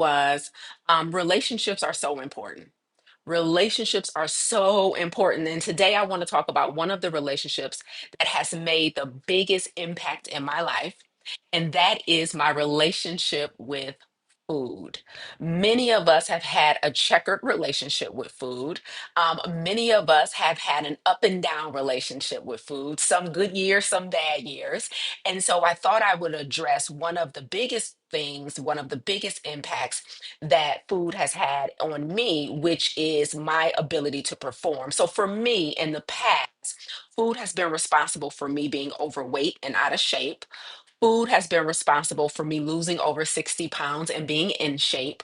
was relationships are so important. Relationships are so important. And today I want to talk about one of the relationships that has made the biggest impact in my life. And that is my relationship with food. Many of us have had a checkered relationship with food. Many of us have had an up and down relationship with food, some good years, some bad years. And so I thought I would address one of the biggest things, one of the biggest impacts that food has had on me, which is my ability to perform. So for me in the past, food has been responsible for me being overweight and out of shape. Food has been responsible for me losing over 60 pounds and being in shape.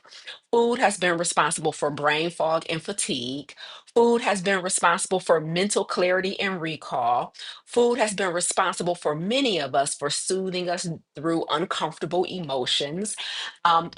Food has been responsible for brain fog and fatigue. Food has been responsible for mental clarity and recall. Food has been responsible for many of us for soothing us through uncomfortable emotions.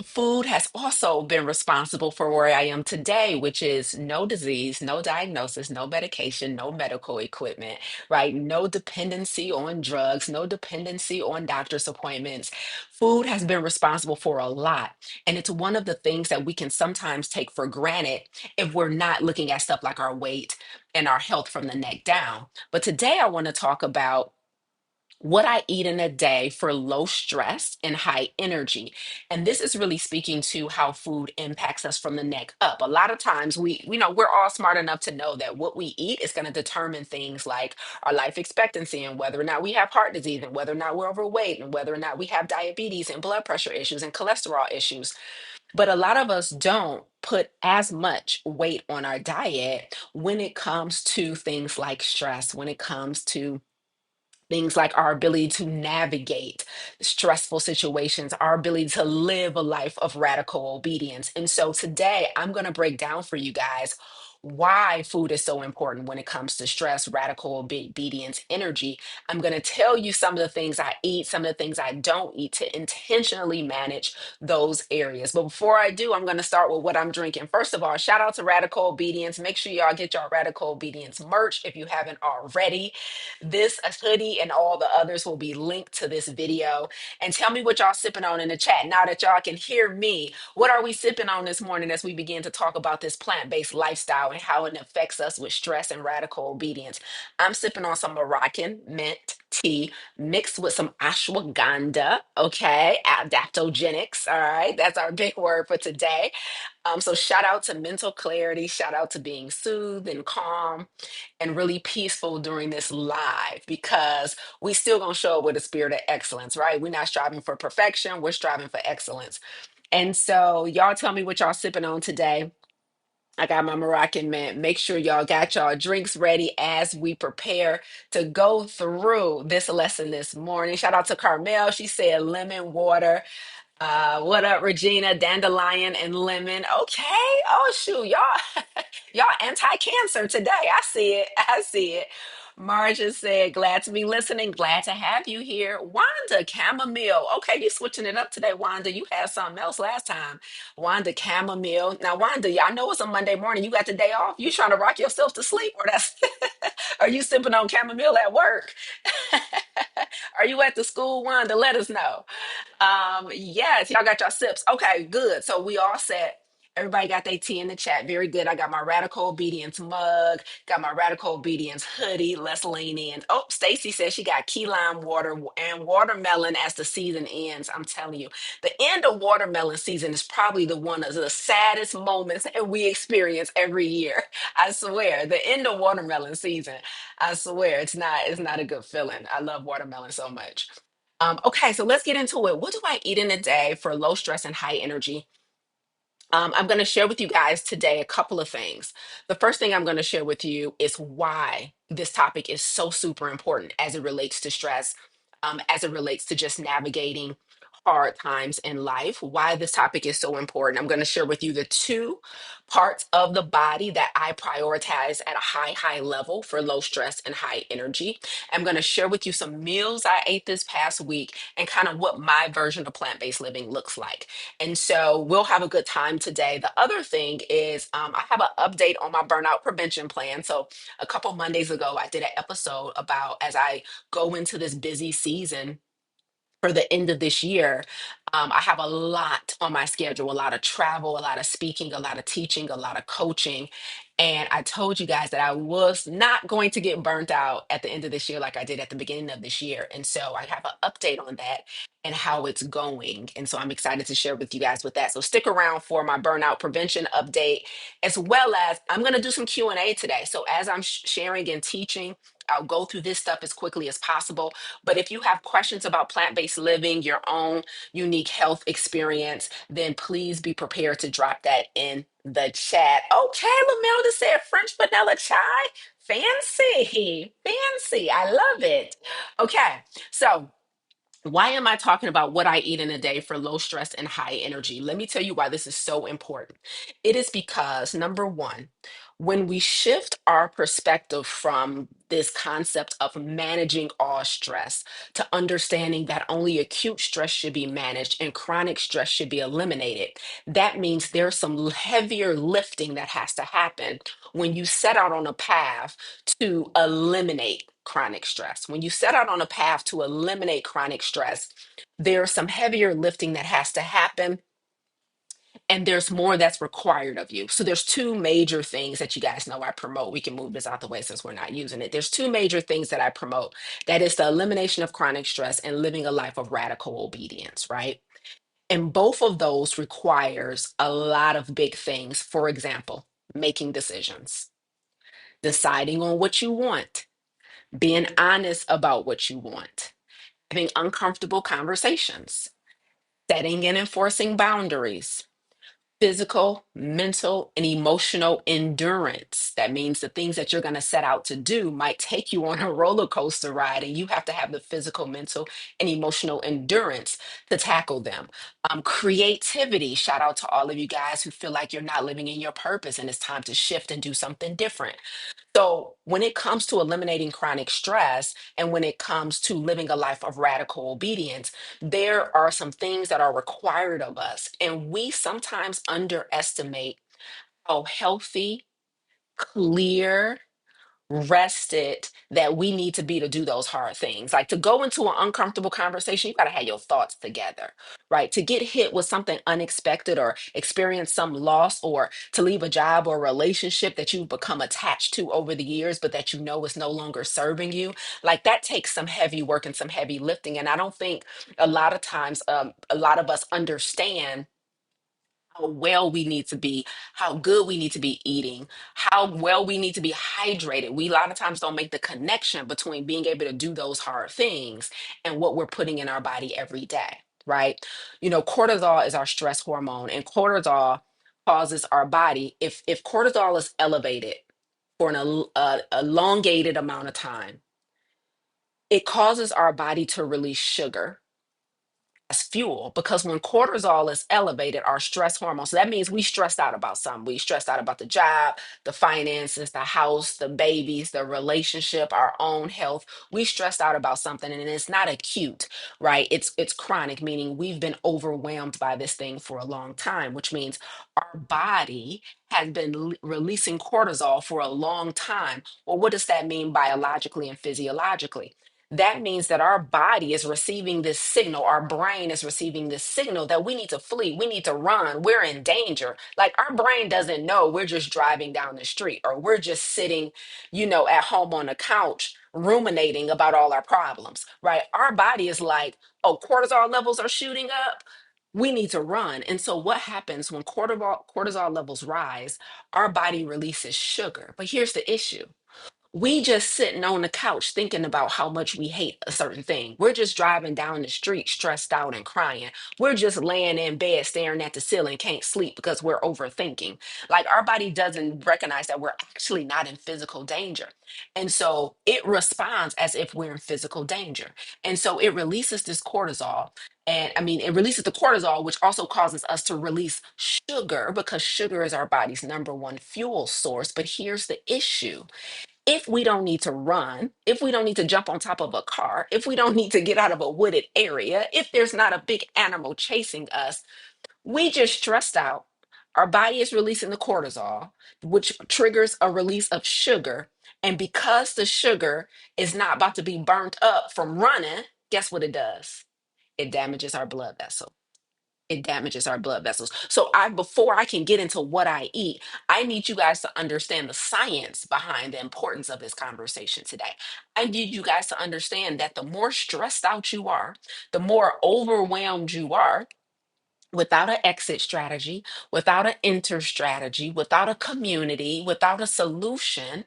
Food has also been responsible for where I am today, which is no disease, no diagnosis, no medication, no medical equipment, right? No dependency on drugs, no dependency on doctor's appointments. Food has been responsible for a lot. And it's one of the things that we can sometimes take for granted if we're not looking at stuff like our weight and our health from the neck down. But today I want to talk about what I eat in a day for low stress and high energy. And this is really speaking to how food impacts us from the neck up. A lot of times we're all smart enough to know that what we eat is going to determine things like our life expectancy and whether or not we have heart disease and whether or not we're overweight and whether or not we have diabetes and blood pressure issues and cholesterol issues. But a lot of us don't put as much weight on our diet when it comes to things like stress, when it comes to things like our ability to navigate stressful situations, our ability to live a life of radical obedience. And so today I'm going to break down for you guys why food is so important when it comes to stress, radical obedience, energy. I'm going to tell you some of the things I eat, some of the things I don't eat to intentionally manage those areas. But before I do, I'm going to start with what I'm drinking. First of all, shout out to Radical Obedience. Make sure y'all get y'all Radical Obedience merch if you haven't already. This hoodie and all the others will be linked to this video. And tell me what y'all sipping on in the chat. Now that y'all can hear me, what are we sipping on this morning as we begin to talk about this plant-based lifestyle and how it affects us with stress and radical obedience? I'm sipping on some Moroccan mint tea mixed with some ashwagandha, okay? Adaptogenics, all right? That's our big word for today. So shout out to mental clarity, shout out to being soothed and calm and really peaceful during this live because we still gonna show up with a spirit of excellence, right? We're not striving for perfection, we're striving for excellence. And so y'all tell me what y'all sipping on today. I got my Moroccan mint. Make sure y'all got y'all drinks ready as we prepare to go through this lesson this morning. Shout out to Carmel. She said lemon water. What up, Regina? Dandelion and lemon. Okay. Oh shoot, y'all, y'all anti-cancer today. I see it. I see it. Marja said, glad to be listening. Glad to have you here. Wanda, chamomile. Okay, you switching it up today, Wanda. You had something else last time. Wanda, chamomile. Now, Wanda, y'all know it's a Monday morning. You got the day off. You trying to rock yourself to sleep, or that's are you sipping on chamomile at work? Are you at the school, Wanda? Let us know. Yes, y'all got your sips. Okay, good. So we all set. Everybody got their tea in the chat. Very good. I got my radical obedience mug, got my radical obedience hoodie. Let's lean in. Oh, Stacy says she got key lime water and watermelon as the season ends. I'm telling you, the end of watermelon season is probably the one of the saddest moments that we experience every year. I swear, the end of watermelon season. I swear, it's not a good feeling. I love watermelon so much. Okay, so let's get into it. What do I eat in a day for low stress and high energy? I'm going to share with you guys today a couple of things. The first thing I'm going to share with you is why this topic is so super important as it relates to stress, as it relates to just navigating hard times in life, why this topic is so important. I'm going to share with you the two parts of the body that I prioritize at a high level for low stress and high energy. I'm going to share with you some meals I ate this past week and kind of what my version of plant-based living looks like. And so we'll have a good time today. The other thing is I have an update on my burnout prevention plan. So a couple Mondays ago, I did an episode about as I go into this busy season for the end of this year, I have a lot on my schedule, a lot of travel, a lot of speaking, a lot of teaching, a lot of coaching. And I told you guys that I was not going to get burnt out at the end of this year like I did at the beginning of this year. And so I have an update on that and how it's going. And so I'm excited to share with you guys with that. So stick around for my burnout prevention update, as well as I'm going to do some Q&A today. So as I'm sharing and teaching, I'll go through this stuff as quickly as possible. But if you have questions about plant-based living, your own unique health experience, then please be prepared to drop that in the chat. Okay, Lamelda said French vanilla chai. Fancy, fancy. I love it. Okay, so why am I talking about what I eat in a day for low stress and high energy? Let me tell you why this is so important. It is because, number one, when we shift our perspective from this concept of managing all stress to understanding that only acute stress should be managed and chronic stress should be eliminated, that means there's some heavier lifting that has to happen when you set out on a path to eliminate chronic stress. When you set out on a path to eliminate chronic stress, there's some heavier lifting that has to happen, and there's more that's required of you. So there's two major things that you guys know I promote. We can move this out the way since we're not using it. There's two major things that I promote. That is the elimination of chronic stress and living a life of radical obedience, right? And both of those requires a lot of big things. For example, making decisions, deciding on what you want, being honest about what you want, having uncomfortable conversations, setting and enforcing boundaries, physical, mental, and emotional endurance. That means the things that you're going to set out to do might take you on a roller coaster ride, and you have to have the physical, mental, and emotional endurance to tackle them. Creativity. Shout out to all of you guys who feel like you're not living in your purpose and it's time to shift and do something different. So, when it comes to eliminating chronic stress and when it comes to living a life of radical obedience, there are some things that are required of us. And we sometimes underestimate how healthy, clear, rested that we need to be to do those hard things. Like to go into an uncomfortable conversation, you got to have your thoughts together, right? To get hit with something unexpected or experience some loss or to leave a job or a relationship that you've become attached to over the years, but that you know is no longer serving you. Like that takes some heavy work and some heavy lifting. And I don't think a lot of times, a lot of us understand how well we need to be, how good we need to be eating, how well we need to be hydrated. We a lot of times don't make the connection between being able to do those hard things and what we're putting in our body every day, right? You know, cortisol is our stress hormone, and cortisol causes our body, if cortisol is elevated for elongated amount of time, it causes our body to release sugar as fuel, because when cortisol is elevated, our stress hormone, so that means we stressed out about something. We stressed out about the job, the finances, the house, the babies, the relationship, our own health. We stressed out about something, and it's not acute, right? It's chronic, meaning we've been overwhelmed by this thing for a long time, which means our body has been releasing cortisol for a long time. Well, what does that mean biologically and physiologically? That means that our body is receiving this signal, our brain is receiving this signal that we need to flee, we need to run, we're in danger. Like our brain doesn't know we're just driving down the street or we're just sitting, at home on the couch ruminating about all our problems, right? Our body is like, oh, cortisol levels are shooting up. We need to run. And so what happens when cortisol levels rise? Our body releases sugar. But here's the issue. We just sitting on the couch thinking about how much we hate a certain thing. We're just driving down the street stressed out and crying. We're just laying in bed staring at the ceiling, can't sleep because we're overthinking. Like our body doesn't recognize that we're actually not in physical danger. And so it responds as if we're in physical danger. And so it releases this cortisol. And I mean, it releases the cortisol, which also causes us to release sugar because sugar is our body's number one fuel source. But here's the issue. If we don't need to run, if we don't need to jump on top of a car, if we don't need to get out of a wooded area, if there's not a big animal chasing us, we just stressed out. Our body is releasing the cortisol, which triggers a release of sugar. And because the sugar is not about to be burnt up from running, guess what it does? It damages our blood vessel. It damages our blood vessels. So before I can get into what I eat, I need you guys to understand the science behind the importance of this conversation today. I need you guys to understand that the more stressed out you are, the more overwhelmed you are, without an exit strategy, without an enter strategy, without a community, without a solution,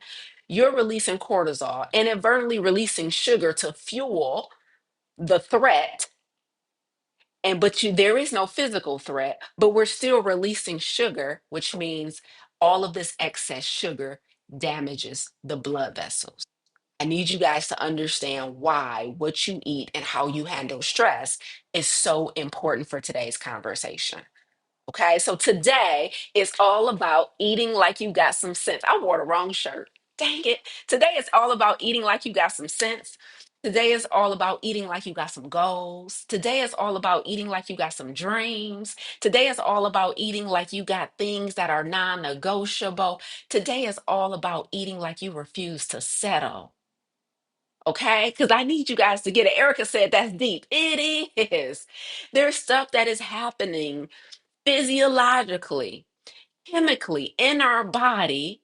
you're releasing cortisol, inadvertently releasing sugar to fuel the threat. There is no physical threat, but we're still releasing sugar, which means all of this excess sugar damages the blood vessels. I need you guys to understand why what you eat and how you handle stress is so important for today's conversation. Okay, so today is all about eating like you got some sense. I wore the wrong shirt. Dang it. Today is all about eating like you got some sense. Today is all about eating like you got some goals. Today is all about eating like you got some dreams. Today is all about eating like you got things that are non negotiable. Today is all about eating like you refuse to settle. Okay, because I need you guys to get it. Erica said that's deep. It is. There's stuff that is happening physiologically, chemically in our body,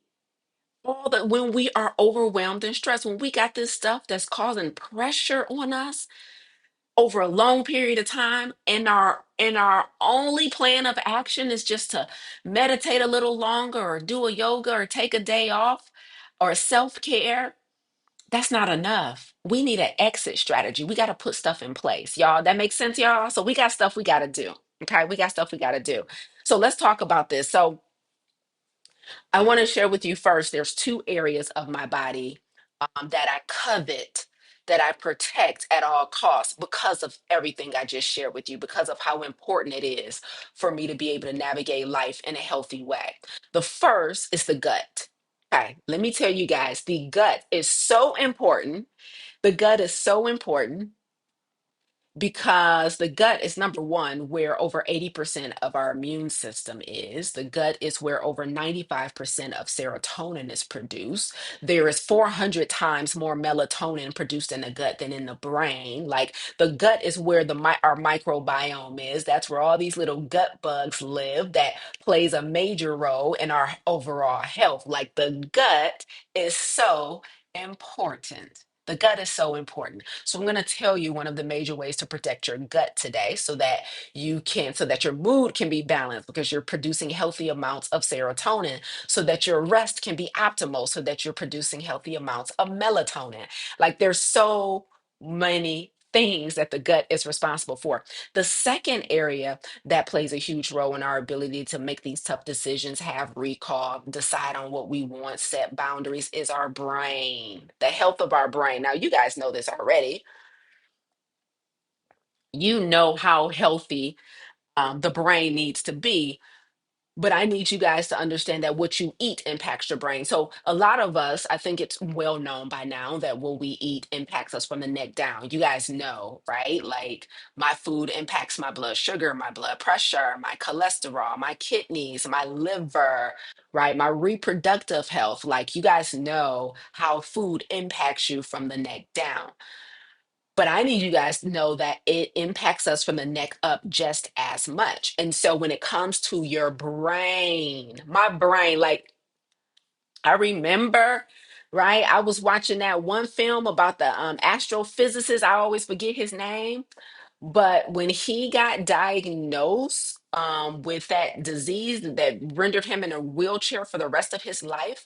all that when we are overwhelmed and stressed, when we got this stuff that's causing pressure on us over a long period of time, and our only plan of action is just to meditate a little longer or do a yoga or take a day off or self-care. That's not enough. We need an exit strategy. We got to put stuff in place, y'all. That makes sense, y'all? So we got stuff we got to do. Okay, we got stuff we got to do. So let's talk about this. So I want to share with you first, there's two areas of my body that I covet, that I protect at all costs because of everything I just shared with you, because of how important it is for me to be able to navigate life in a healthy way. The first is the gut. Okay, let me tell you guys, the gut is so important. The gut is so important because the gut is number one, where over 80% of our immune system is. The gut is where over 95% of serotonin is produced. There is 400 times more melatonin produced in the gut than in the brain. Like the gut is where our microbiome is. That's where all these little gut bugs live that plays a major role in our overall health. Like the gut is so important. The gut is so important. So I'm going to tell you one of the major ways to protect your gut today so that your mood can be balanced because you're producing healthy amounts of serotonin, so that your rest can be optimal, so that you're producing healthy amounts of melatonin. Like there's so many things that the gut is responsible for. The second area that plays a huge role in our ability to make these tough decisions, have recall, decide on what we want, set boundaries, is our brain, the health of our brain. Now, you guys know this already. You know how healthy the brain needs to be. But I need you guys to understand that what you eat impacts your brain. So a lot of us, I think it's well known by now that what we eat impacts us from the neck down. You guys know, right? Like my food impacts my blood sugar, my blood pressure, my cholesterol, my kidneys, my liver, right? My reproductive health. Like you guys know how food impacts you from the neck down. But I need you guys to know that it impacts us from the neck up just as much. And so when it comes to your brain, my brain, like I remember, right? I was watching that one film about the astrophysicist. I always forget his name. But when he got diagnosed with that disease that rendered him in a wheelchair for the rest of his life,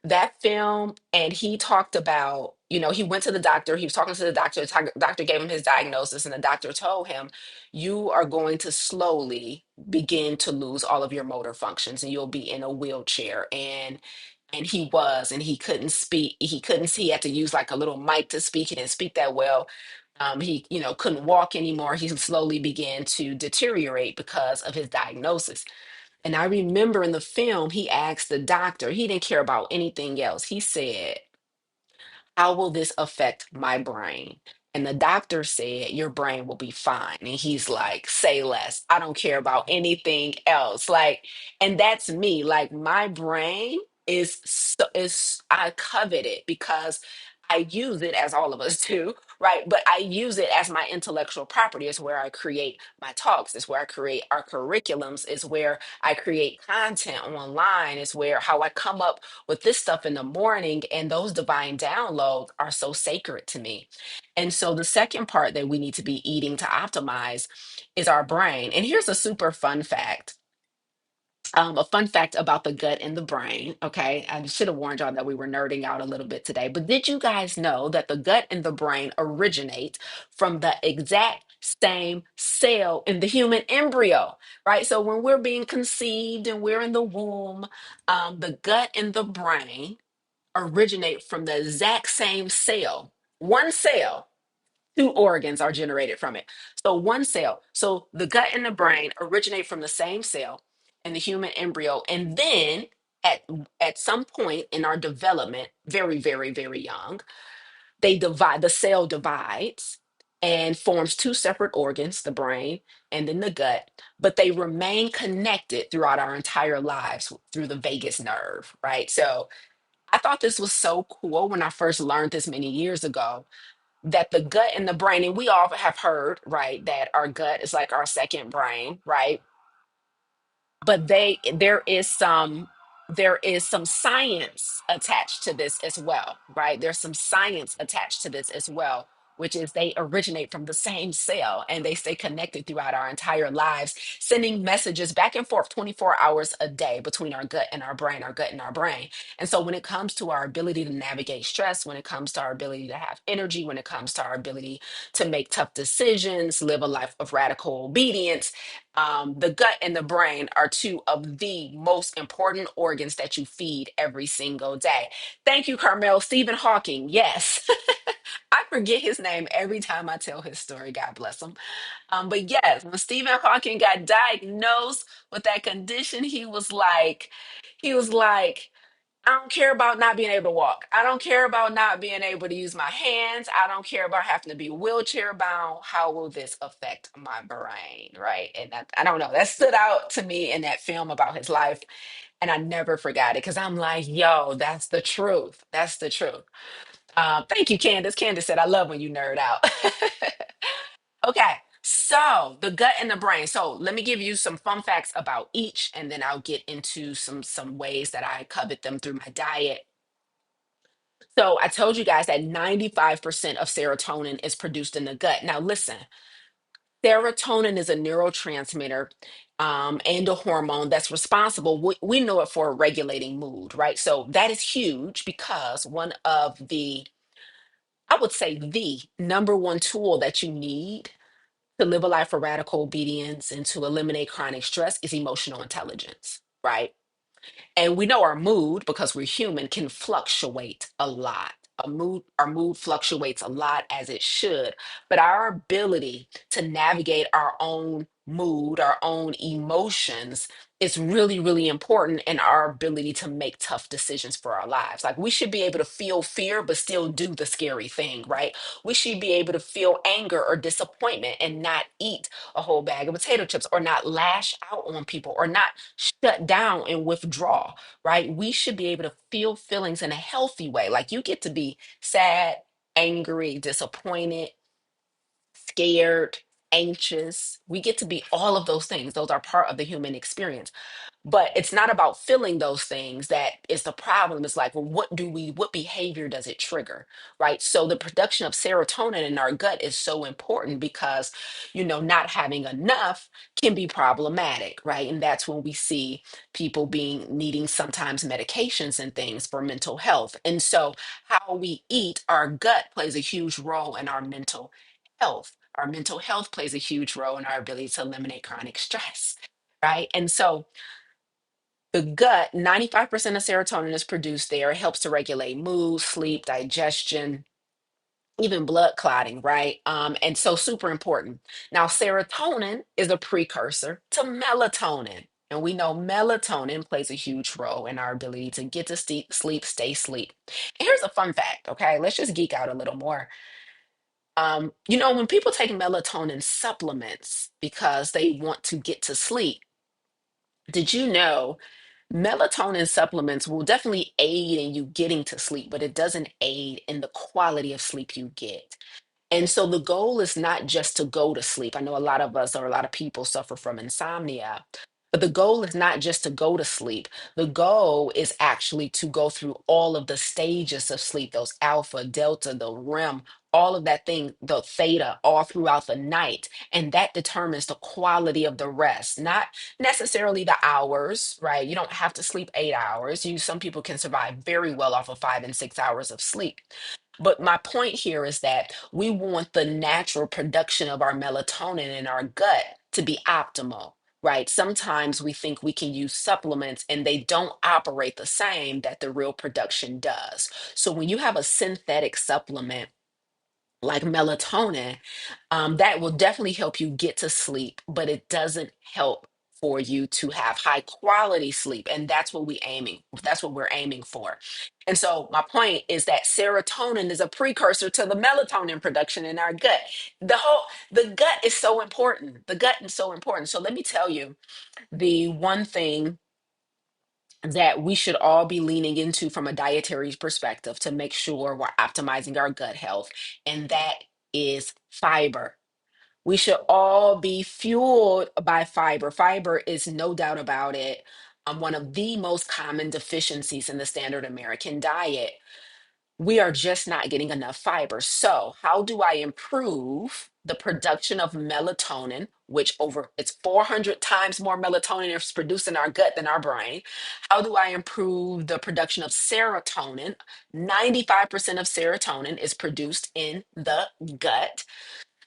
that film, and he talked about, he went to the doctor, he was talking to the doctor, doctor gave him his diagnosis, and the doctor told him, you are going to slowly begin to lose all of your motor functions and you'll be in a wheelchair. And he couldn't speak, he had to use like a little mic to speak. He didn't speak that well. He couldn't walk anymore. He slowly began to deteriorate because of his diagnosis. And I remember in the film, he asked the doctor, he didn't care about anything else. He said, how will this affect my brain? And the doctor said, your brain will be fine. And he's like, say less. I don't care about anything else. Like, and that's me. Like, my brain is I covet it because I use it, as all of us do, right? But I use it as my intellectual property. It's where I create my talks. It's where I create our curriculums. It's where I create content online. It's where how I come up with this stuff in the morning. And those divine downloads are so sacred to me. And so the second part that we need to be eating to optimize is our brain. And here's a super fun fact, a fun fact about the gut and the brain. Okay, I should have warned y'all that we were nerding out a little bit today, but did you guys know that the gut and the brain originate from the exact same cell in the human embryo? Right, so when we're being conceived and we're in the womb, the gut and the brain originate from the exact same cell, one cell. Two organs are generated from it. So one cell. So the gut and the brain originate from the same cell in the human embryo. And then at at some point in our development, very, very, very young, they divide, the cell divides and forms two separate organs, the brain and then the gut, but they remain connected throughout our entire lives through the vagus nerve, right? So I thought this was so cool when I first learned this many years ago, that the gut and the brain, and we all have heard, right, that our gut is like our second brain, right? But there is some science attached to this as well, right? There's some science attached to this as well, which is they originate from the same cell and they stay connected throughout our entire lives, sending messages back and forth 24 hours a day between our gut and our brain, our gut and our brain. And so when it comes to our ability to navigate stress, when it comes to our ability to have energy, when it comes to our ability to make tough decisions, live a life of radical obedience, the gut and the brain are two of the most important organs that you feed every single day. Thank you, Carmel. Stephen Hawking. Yes. I forget his name every time I tell his story. God bless him. But yes, when Stephen Hawking got diagnosed with that condition, he was like, I don't care about not being able to walk. I don't care about not being able to use my hands. I don't care about having to be wheelchair bound. How will this affect my brain? Right. And I don't know. That stood out to me in that film about his life. And I never forgot it because I'm like, yo, that's the truth. That's the truth. Thank you, Candace. Candace said, I love when you nerd out. Okay. So the gut and the brain. So let me give you some fun facts about each, and then I'll get into some ways that I covet them through my diet. So I told you guys that 95% of serotonin is produced in the gut. Now listen, serotonin is a neurotransmitter and a hormone that's responsible. We know it for regulating mood, right? So that is huge because one of the, I would say, the number one tool that you need to live a life of radical obedience and to eliminate chronic stress is emotional intelligence, right? And we know our mood, because we're human, can fluctuate a lot. Our mood fluctuates a lot, as it should. But our ability to navigate our own mood, our own emotions, is really, really important in our ability to make tough decisions for our lives. Like, we should be able to feel fear, but still do the scary thing, right? We should be able to feel anger or disappointment and not eat a whole bag of potato chips, or not lash out on people, or not shut down and withdraw, right? We should be able to feel feelings in a healthy way. Like, you get to be sad, angry, disappointed, scared, anxious. We get to be all of those things. Those are part of the human experience. But it's not about feeling those things that is the problem. It's like, well, what behavior does it trigger? Right. So the production of serotonin in our gut is so important because, not having enough can be problematic. Right. And that's when we see people needing sometimes medications and things for mental health. And so how we eat, our gut plays a huge role in our mental health. Our mental health plays a huge role in our ability to eliminate chronic stress. Right. And so the gut, 95% of serotonin is produced there. It helps to regulate mood, sleep, digestion, even blood clotting, right? And so super important. Now, serotonin is a precursor to melatonin. And we know melatonin plays a huge role in our ability to get to sleep, stay sleep. And here's a fun fact, okay? Let's just geek out a little more. When people take melatonin supplements because they want to get to sleep, did you know Melatonin supplements will definitely aid in you getting to sleep, but it doesn't aid in the quality of sleep you get. And so the goal is not just to go to sleep. I know a lot of us or a lot of people suffer from insomnia, but the goal is not just to go to sleep. The goal is actually to go through all of the stages of sleep, those alpha, delta, the REM, all of that thing, the theta, all throughout the night. And that determines the quality of the rest, not necessarily the hours, right? You don't have to sleep 8 hours. Some people can survive very well off of 5 and 6 hours of sleep. But my point here is that we want the natural production of our melatonin in our gut to be optimal, right? Sometimes we think we can use supplements and they don't operate the same that the real production does. So when you have a synthetic supplement, like melatonin, that will definitely help you get to sleep, but it doesn't help for you to have high quality sleep. And that's what we're aiming for. And so my point is that serotonin is a precursor to the melatonin production in our gut. The gut is so important. The gut is so important. So let me tell you the one thing that we should all be leaning into from a dietary perspective to make sure we're optimizing our gut health, and that is fiber. We should all be fueled by fiber. Fiber is no doubt about it, one of the most common deficiencies in the standard American diet. We are just not getting enough fiber. So, how do I improve the production of melatonin, which over it's 400 times more melatonin is produced in our gut than our brain? How do I improve the production of serotonin? 95% of serotonin is produced in the gut.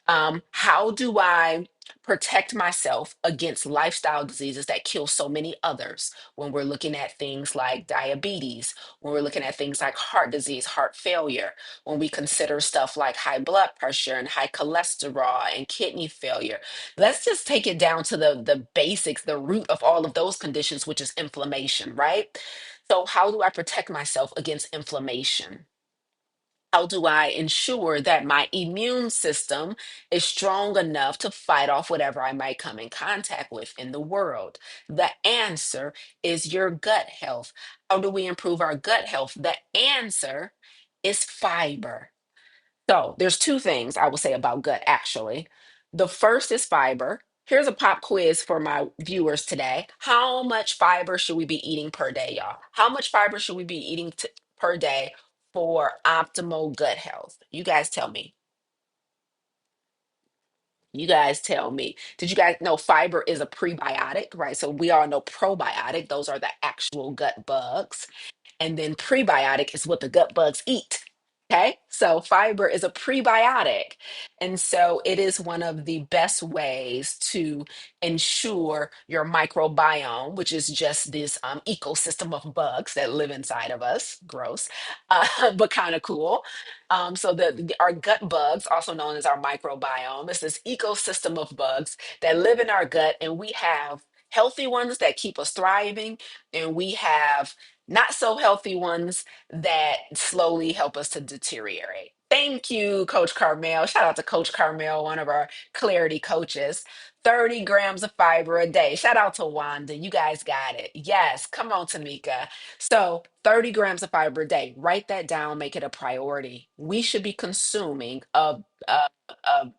How do I protect myself against lifestyle diseases that kill so many others when we're looking at things like diabetes, when we're looking at things like heart disease, heart failure, when we consider stuff like high blood pressure and high cholesterol and kidney failure? Let's just take it down to the basics, the root of all of those conditions, which is inflammation, right? So, how do I protect myself against inflammation? How do I ensure that my immune system is strong enough to fight off whatever I might come in contact with in the world? The answer is your gut health. How do we improve our gut health? The answer is fiber. So there's two things I will say about gut actually. The first is fiber. Here's a pop quiz for my viewers today. How much fiber should we be eating per day, y'all? How much fiber should we be eating per day for optimal gut health? You guys tell me. You guys tell me. Did you guys know fiber is a prebiotic, right? So we all know probiotic, those are the actual gut bugs. And then prebiotic is what the gut bugs eat. Okay, so fiber is a prebiotic. And so it is one of the best ways to ensure your microbiome, which is just this ecosystem of bugs that live inside of us. Gross, but kind of cool. So our gut bugs, also known as our microbiome, is this ecosystem of bugs that live in our gut, and we have healthy ones that keep us thriving, and we have not so healthy ones that slowly help us to deteriorate. Thank you, Coach Carmel. Shout out to Coach Carmel, one of our clarity coaches. 30 grams of fiber a day. Shout out to Wanda. You guys got it. Yes, come on, Tamika. So, 30 grams of fiber a day. Write that down, make it a priority. We should be consuming a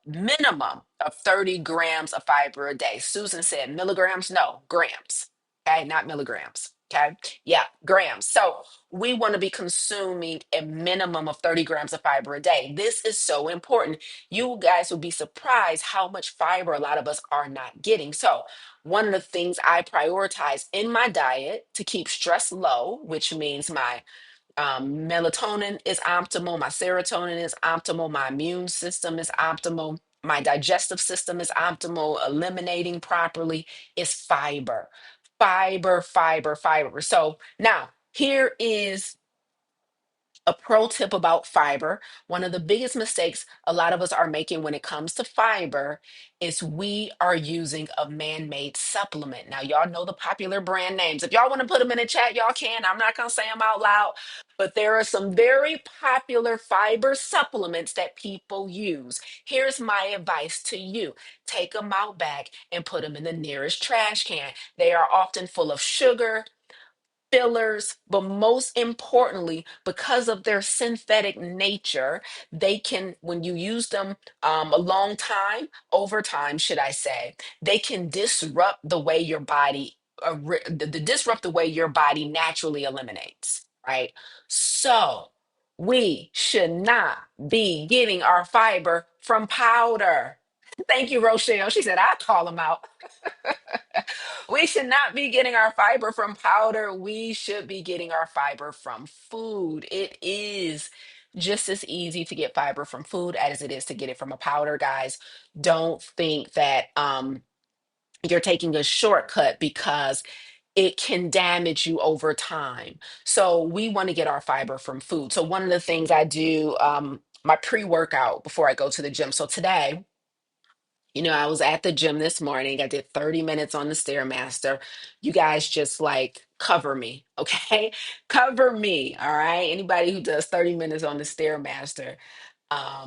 minimum of 30 grams of fiber a day. Susan said milligrams, no, grams. Okay, not milligrams. Okay, yeah, grams. So we want to be consuming a minimum of 30 grams of fiber a day. This is so important. You guys will be surprised how much fiber a lot of us are not getting. So, one of the things I prioritize in my diet to keep stress low, which means my melatonin is optimal, my serotonin is optimal, my immune system is optimal, my digestive system is optimal, eliminating properly is fiber. Fiber, fiber, fiber. So now here is a pro tip about fiber. One of the biggest mistakes a lot of us are making when it comes to fiber is we are using a man made supplement. Now, y'all know the popular brand names. If y'all want to put them in the chat, y'all can. I'm not going to say them out loud, but there are some very popular fiber supplements that people use. Here's my advice to you: take them out back and put them in the nearest trash can. They are often full of sugar, fillers, but most importantly, because of their synthetic nature, they can, when you use them a long time, over time, should I say, they can disrupt the way your body, disrupt the way your body naturally eliminates, right? So we should not be getting our fiber from powder. Thank you, Rochelle. She said, I call them out. We should not be getting our fiber from powder. We should be getting our fiber from food. It is just as easy to get fiber from food as it is to get it from a powder, guys. Don't think that you're taking a shortcut because it can damage you over time. So we want to get our fiber from food. So one of the things I do, my pre-workout before I go to the gym. So today, I was at the gym this morning. I did 30 minutes on the Stairmaster. You guys just like cover me, okay? Cover me, all right? Anybody who does 30 minutes on the Stairmaster,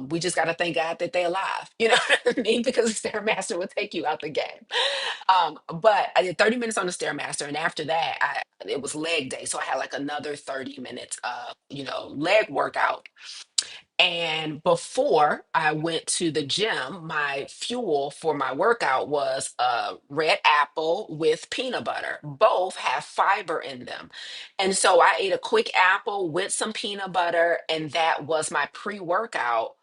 we just got to thank God that they're alive. You know what I mean? Because the Stairmaster will take you out the game. But I did 30 minutes on the Stairmaster, and after that, it was leg day. So I had like another 30 minutes of, leg workout. And before I went to the gym, my fuel for my workout was a red apple with peanut butter. Both have fiber in them. And so I ate a quick apple with some peanut butter, and that was my pre-workout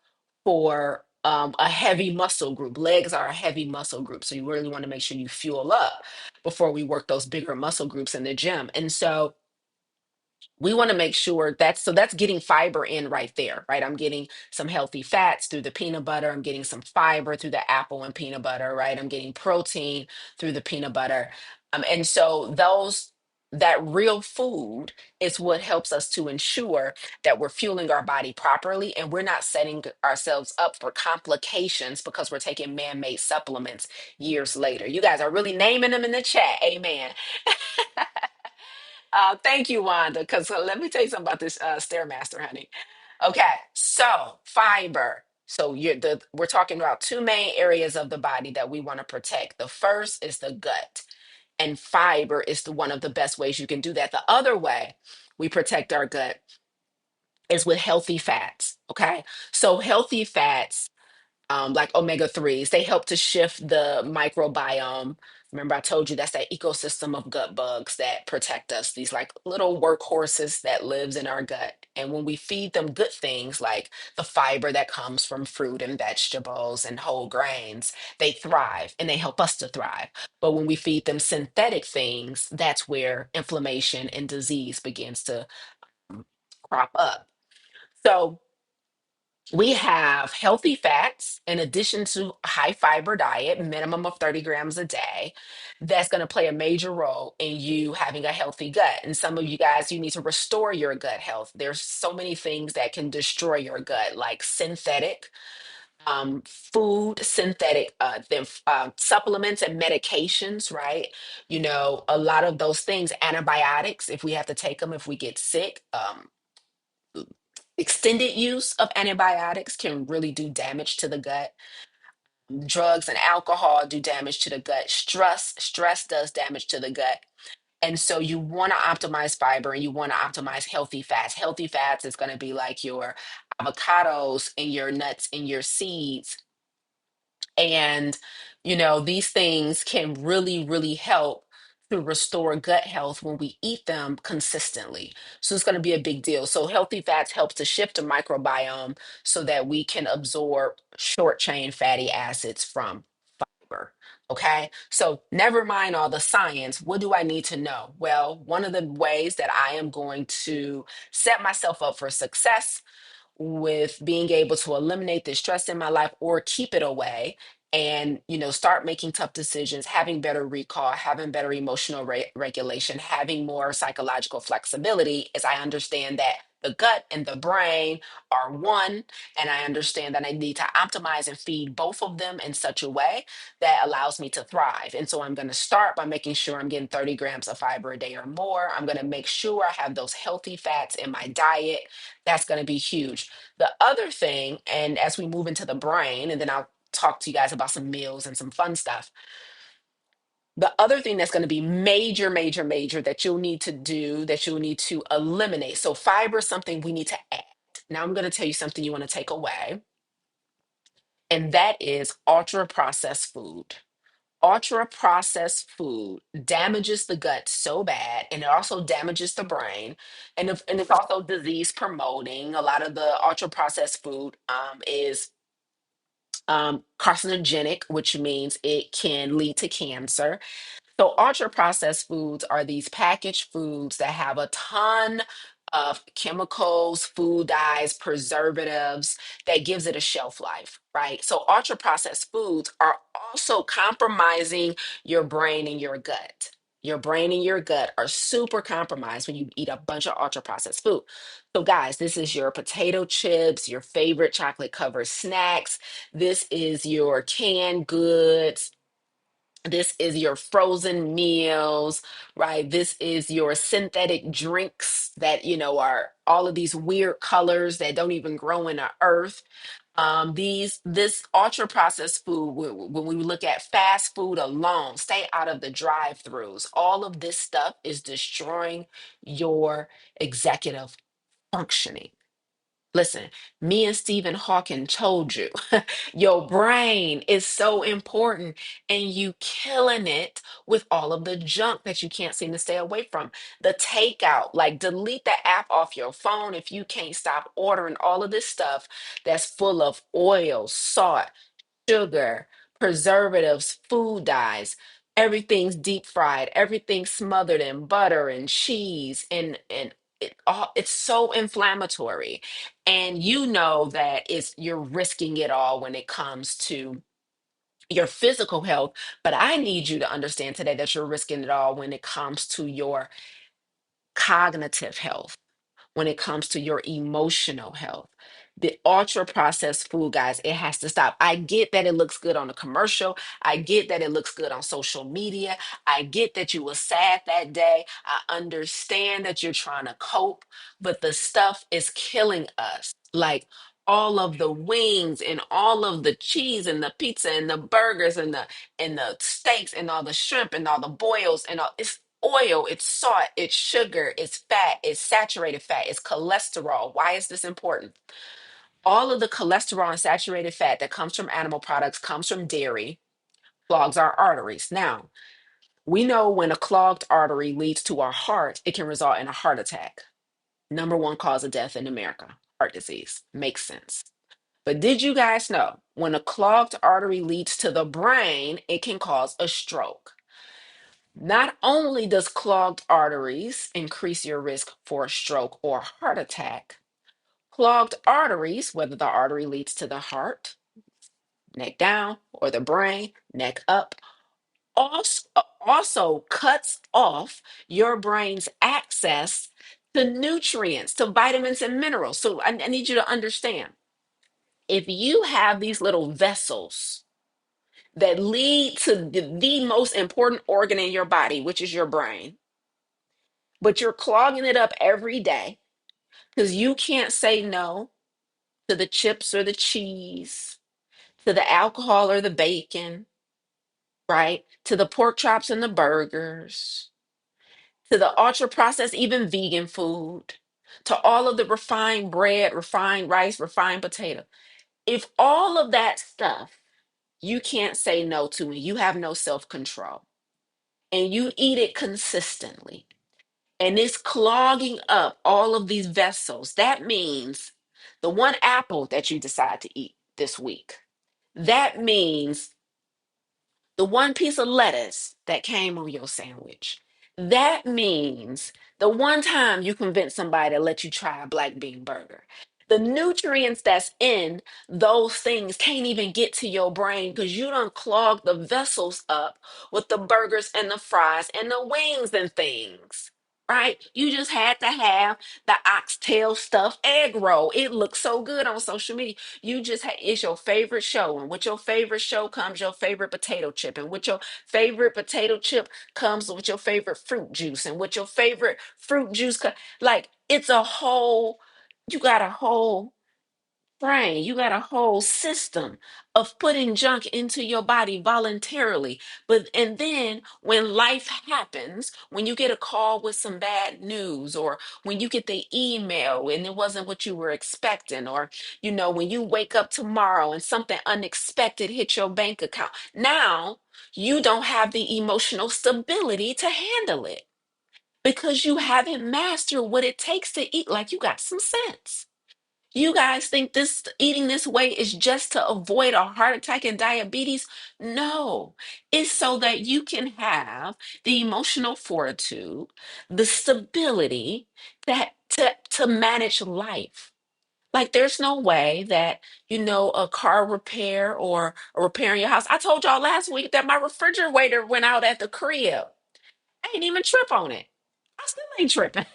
for a heavy muscle group. Legs are a heavy muscle group. So you really want to make sure you fuel up before we work those bigger muscle groups in the gym. And so we want to make sure that's getting fiber in right there, right? I'm getting some healthy fats through the peanut butter. I'm getting some fiber through the apple and peanut butter, right? I'm getting protein through the peanut butter. And so that real food is what helps us to ensure that we're fueling our body properly and we're not setting ourselves up for complications because we're taking man-made supplements years later. You guys are really naming them in the chat. Amen. Thank you, Wanda. Because let me tell you something about this Stairmaster, honey. Okay, so fiber. So we're talking about two main areas of the body that we want to protect. The first is the gut, and fiber is one of the best ways you can do that. The other way we protect our gut is with healthy fats. Okay, so healthy fats like omega 3s. They help to shift the microbiome. Remember, I told you that's that ecosystem of gut bugs that protect us, these like little workhorses that lives in our gut. And when we feed them good things like the fiber that comes from fruit and vegetables and whole grains, they thrive and they help us to thrive. But when we feed them synthetic things, that's where inflammation and disease begins to crop up. So we have healthy fats in addition to a high fiber diet, minimum of 30 grams a day. That's going to play a major role in you having a healthy gut. And some of you guys, you need to restore your gut health. There's so many things that can destroy your gut, like synthetic food, synthetic supplements and medications, right? A lot of those things, antibiotics, if we have to take them if we get sick. Extended use of antibiotics can really do damage to the gut. Drugs and alcohol do damage to the gut. Stress does damage to the gut. And so you want to optimize fiber and you want to optimize healthy fats. Healthy fats is going to be like your avocados and your nuts and your seeds, and, these things can really, really help to restore gut health when we eat them consistently. So it's going to be a big deal. So healthy fats helps to shift the microbiome so that we can absorb short chain fatty acids from fiber. Okay. So never mind all the science. What do I need to know? Well, one of the ways that I am going to set myself up for success with being able to eliminate the stress in my life or keep it away and start making tough decisions, having better recall, having better emotional regulation, having more psychological flexibility, as I understand that the gut and the brain are one, and I understand that I need to optimize and feed both of them in such a way that allows me to thrive. And so I'm going to start by making sure I'm getting 30 grams of fiber a day or more. I'm going to make sure I have those healthy fats in my diet. That's going to be huge. The other thing, and as we move into the brain, and then I'll talk to you guys about some meals and some fun stuff. The other thing that's going to be major, major, major that you'll need to do, that you'll need to eliminate. So, fiber is something we need to add. Now, I'm going to tell you something you want to take away, and that is ultra processed food. Ultra processed food damages the gut so bad, and it also damages the brain, and it's also disease promoting. A lot of the ultra processed food is carcinogenic, which means it can lead to cancer. So ultra processed foods are these packaged foods that have a ton of chemicals, food dyes, preservatives that gives it a shelf life, right? So ultra processed foods are also compromising your brain and your gut. Your brain and your gut are super compromised when you eat a bunch of ultra processed food. So guys, this is your potato chips, your favorite chocolate covered snacks. This is your canned goods, this is your frozen meals, right? This is your synthetic drinks that, are all of these weird colors that don't even grow in the earth. This ultra processed food, when we look at fast food alone, stay out of the drive-throughs. All of this stuff is destroying your executive functioning. Listen, me and Stephen Hawking told you your brain is so important, and you killing it with all of the junk that you can't seem to stay away from. The takeout, like delete the app off your phone if you can't stop ordering all of this stuff that's full of oil, salt, sugar, preservatives, food dyes. Everything's deep fried, everything's smothered in butter and cheese, and it's so inflammatory. And you know that you're risking it all when it comes to your physical health, but I need you to understand today that you're risking it all when it comes to your cognitive health, when it comes to your emotional health. The ultra processed food, guys, it has to stop. I get that it looks good on a commercial. I get that it looks good on social media. I get that you were sad that day. I understand that you're trying to cope, but the stuff is killing us. Like all of the wings and all of the cheese and the pizza and the burgers and the steaks and all the shrimp and all the boils and all it's oil, it's salt, it's sugar, it's fat, it's saturated fat, it's cholesterol. Why is this important? All of the cholesterol and saturated fat that comes from animal products, comes from dairy, clogs our arteries. Now, we know when a clogged artery leads to our heart, it can result in a heart attack. Number one cause of death in America, heart disease. Makes sense. But did you guys know when a clogged artery leads to the brain, it can cause a stroke? Not only does clogged arteries increase your risk for a stroke or heart attack, clogged arteries, whether the artery leads to the heart, neck down, or the brain, neck up, also cuts off your brain's access to nutrients, to vitamins and minerals. So I need you to understand, if you have these little vessels that lead to the most important organ in your body, which is your brain, but you're clogging it up every day because you can't say no to the chips or the cheese, to the alcohol or the bacon, right? To the pork chops and the burgers, to the ultra processed, even vegan food, to all of the refined bread, refined rice, refined potato. If all of that stuff you can't say no to and you have no self control and you eat it consistently, and it's clogging up all of these vessels, that means the one apple that you decide to eat this week, that means the one piece of lettuce that came on your sandwich, that means the one time you convince somebody to let you try a black bean burger. The nutrients that's in those things can't even get to your brain because you done clogged the vessels up with the burgers and the fries and the wings and things. Right? You just had to have the oxtail stuffed egg roll. It looks so good on social media. It's your favorite show, and with your favorite show comes your favorite potato chip, and with your favorite potato chip comes with your favorite fruit juice, and with your favorite fruit juice like it's a whole, you got a whole brain, you got a whole system of putting junk into your body voluntarily. But and then when life happens, when you get a call with some bad news, or when you get the email and it wasn't what you were expecting, or when you wake up tomorrow and something unexpected hit your bank account, now you don't have the emotional stability to handle it because you haven't mastered what it takes to eat like you got some sense. You guys think this eating this way is just to avoid a heart attack and diabetes? No, it's so that you can have the emotional fortitude, the stability that to manage life. Like there's no way that, a car repair or a repair in your house. I told y'all last week that my refrigerator went out at the crib. I ain't even trip on it. I still ain't tripping.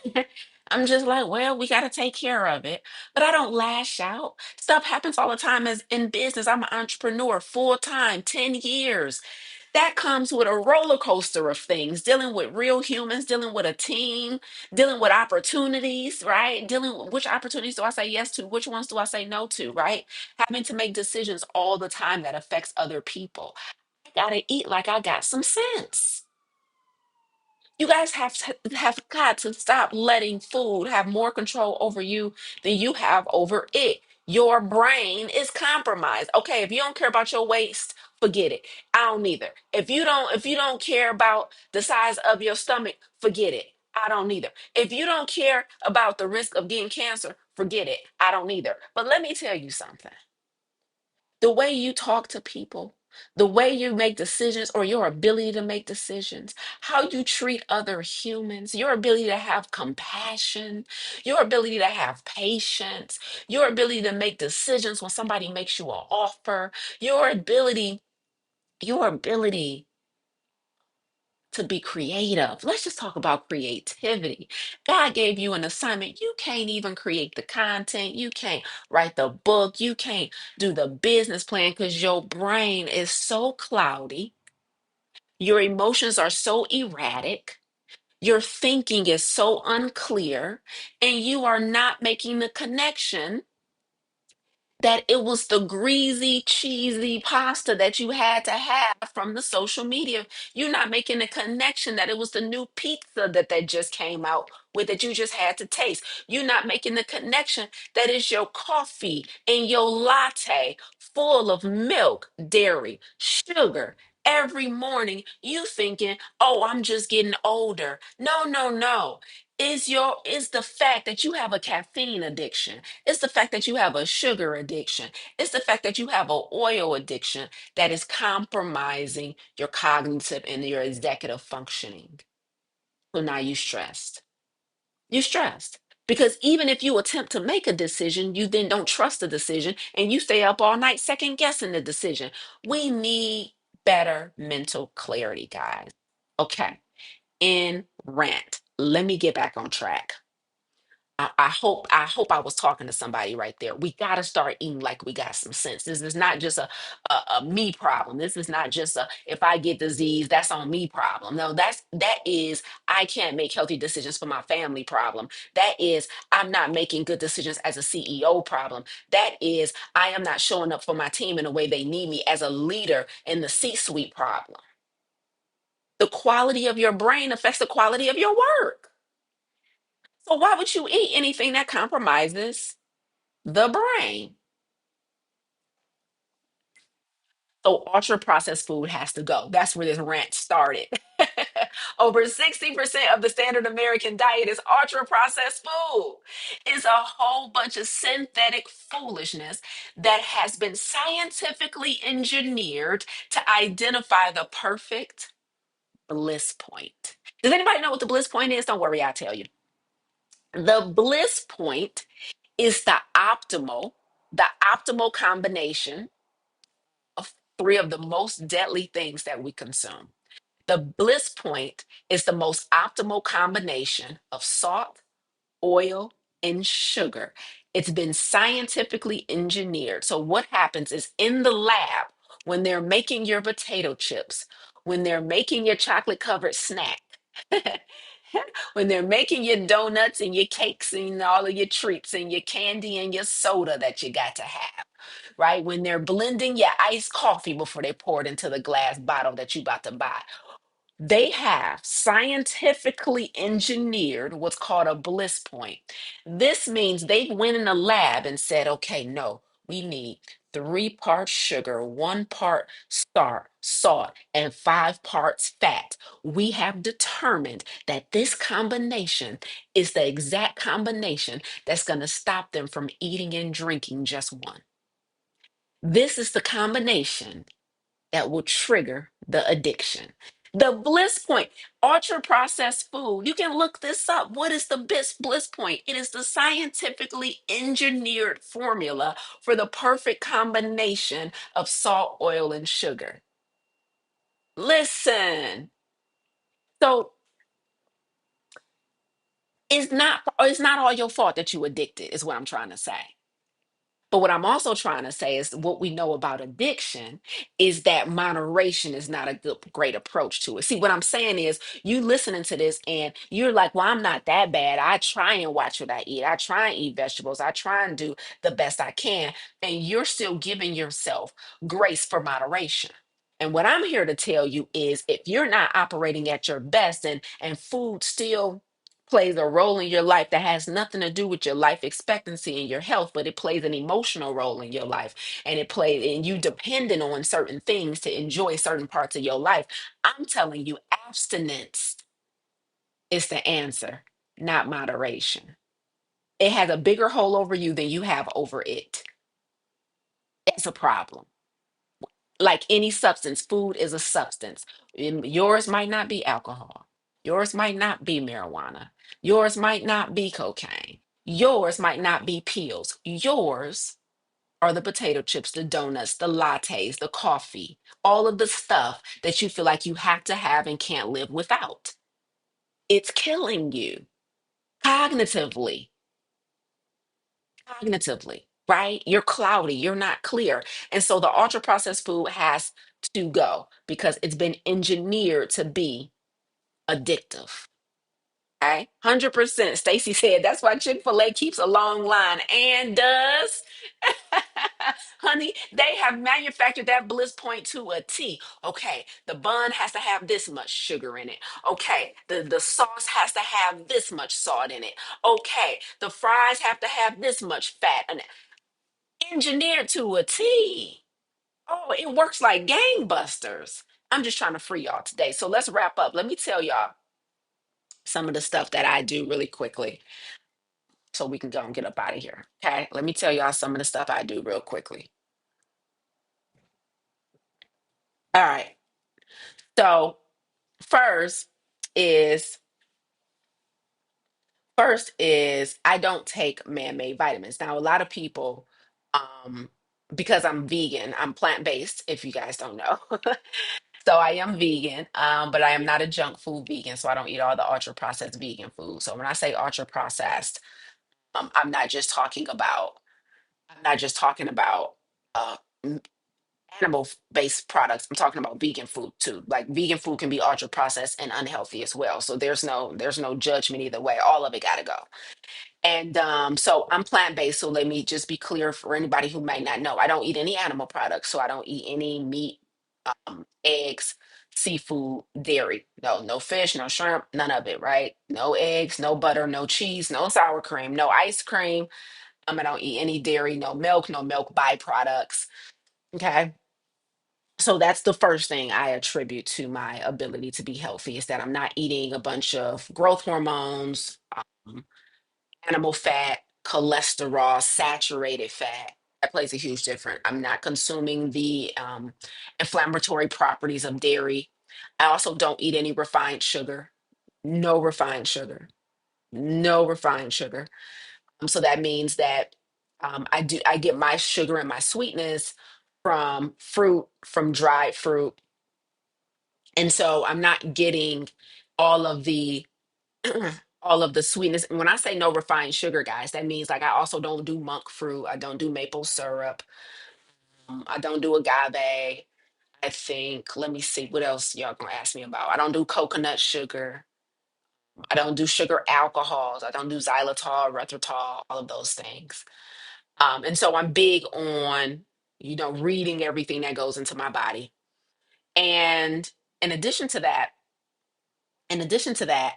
I'm just like, well, we got to take care of it. But I don't lash out. Stuff happens all the time as in business. I'm an entrepreneur full time, 10 years. That comes with a roller coaster of things, dealing with real humans, dealing with a team, dealing with opportunities, right? Dealing with which opportunities do I say yes to? Which ones do I say no to, right? Having to make decisions all the time that affects other people. I got to eat like I got some sense. You guys have got to stop letting food have more control over you than you have over it. Your brain is compromised. Okay, if you don't care about your waist, forget it. I don't either. If you don't care about the size of your stomach, forget it. I don't either. If you don't care about the risk of getting cancer, forget it. I don't either. But let me tell you something. The way you talk to people, the way you make decisions or your ability to make decisions, how you treat other humans, your ability to have compassion, your ability to have patience, your ability to make decisions when somebody makes you an offer, your ability to be creative. Let's just talk about creativity. God gave you an assignment. You can't even create the content. You can't write the book. You can't do the business plan because your brain is so cloudy. Your emotions are so erratic. Your thinking is so unclear. And you are not making the connection that it was the greasy, cheesy pasta that you had to have from the social media. You're not making a connection that it was the new pizza that just came out with that you just had to taste. You're not making the connection that it's your coffee and your latte full of milk, dairy, sugar. Every morning, you thinking, "Oh, I'm just getting older." No, no, no. Is the fact that you have a caffeine addiction. It's the fact that you have a sugar addiction. It's the fact that you have an oil addiction that is compromising your cognitive and your executive functioning. So now you stressed. You're stressed. Because even if you attempt to make a decision, you then don't trust the decision and you stay up all night second guessing the decision. We need better mental clarity, guys. Okay. In rant. Let me get back on track. I hope I was talking to somebody right there. We got to start eating like we got some sense. This is not just a me problem. This is not just a if I get disease, that's on me problem. No, that is I can't make healthy decisions for my family problem. That is I'm not making good decisions as a CEO problem. That is I am not showing up for my team in a way they need me as a leader in the C-suite problem. The quality of your brain affects the quality of your work. So why would you eat anything that compromises the brain? So ultra processed food has to go. That's where this rant started. Over 60% of the standard American diet is ultra processed food. It's a whole bunch of synthetic foolishness that has been scientifically engineered to identify the perfect bliss point. Does anybody know what the bliss point is? Don't worry, I'll tell you. The bliss point is the optimal combination of three of the most deadly things that we consume. The bliss point is the most optimal combination of salt, oil, and sugar. It's been scientifically engineered. So, what happens is in the lab, when they're making your potato chips, when they're making your chocolate covered snack, When they're making your donuts and your cakes and all of your treats and your candy and your soda that you got to have, right? When they're blending your iced coffee before they pour it into the glass bottle that you about to buy, they have scientifically engineered what's called a bliss point. This means they went in a lab and said, okay, no, we need 3 parts sugar, 1 part salt, and 5 parts fat. We have determined that this combination is the exact combination that's going to stop them from eating and drinking just one. This is the combination that will trigger the addiction. The bliss point, ultra processed food. You can look this up. What is the bliss point? It is the scientifically engineered formula for the perfect combination of salt, oil, and sugar. Listen. So it's not all your fault that you addicted, is what I'm trying to say. But what I'm also trying to say is what we know about addiction is that moderation is not a great approach to it. See, what I'm saying is you listening to this and you're like, well, I'm not that bad. I try and watch what I eat. I try and eat vegetables. I try and do the best I can. And you're still giving yourself grace for moderation. And what I'm here to tell you is if you're not operating at your best and food still plays a role in your life that has nothing to do with your life expectancy and your health, but it plays an emotional role in your life and it plays and you dependent on certain things to enjoy certain parts of your life. I'm telling you, abstinence is the answer, not moderation. It has a bigger hold over you than you have over it. That's a problem. Like any substance, food is a substance. Yours might not be alcohol. Yours might not be marijuana. Yours might not be cocaine. Yours might not be pills. Yours are the potato chips, the donuts, the lattes, the coffee, all of the stuff that you feel like you have to have and can't live without. It's killing you cognitively, right? You're cloudy, you're not clear. And so the ultra processed food has to go because it's been engineered to be addictive. Okay, 100%. Stacy said that's why Chick-fil-A keeps a long line and does. Honey, they have manufactured that bliss point to a T. Okay, the bun has to have this much sugar in it. Okay, the sauce has to have this much salt in it. Okay, the fries have to have this much fat in it. Engineered to a T. Oh, it works like gangbusters. I'm just trying to free y'all today. So let's wrap up. Let me tell y'all some of the stuff that I do really quickly so we can go and get up out of here. Okay. Let me tell y'all some of the stuff I do real quickly. All right. So first is first is I don't take man-made vitamins. Now a lot of people um because I'm vegan, I'm plant-based if you guys don't know. So I am vegan, but I am not a junk food vegan, so I don't eat all the ultra processed vegan food. So when I say ultra processed, I'm not just talking about I'm not just talking about uh, animal based products. I'm talking about vegan food too. Like vegan food can be ultra processed and unhealthy as well. So there's no judgment either way. All of it got to go. And so I'm plant based. So let me just be clear for anybody who might not know. I don't eat any animal products. So I don't eat any meat, eggs, seafood, dairy. No fish, no shrimp, none of it. Right? No eggs, no butter, no cheese, no sour cream, no ice cream. I don't eat any dairy, no milk byproducts. Okay. So that's the first thing I attribute to my ability to be healthy is that I'm not eating a bunch of growth hormones, um, animal fat, cholesterol, saturated fat. That plays a huge difference. I'm not consuming the inflammatory properties of dairy. I also don't eat any refined sugar. No refined sugar. No refined sugar. So that means that I get my sugar and my sweetness from fruit, from dried fruit, and so I'm not getting all of the all of the sweetness. And when I say no refined sugar, guys, that means like I also don't do monk fruit. I don't do maple syrup. I don't do agave. I think. Let me see what else y'all gonna ask me about. I don't do coconut sugar. I don't do sugar alcohols. I don't do xylitol, erythritol, all of those things. And so I'm big on, reading everything that goes into my body. And in addition to that, in addition to that,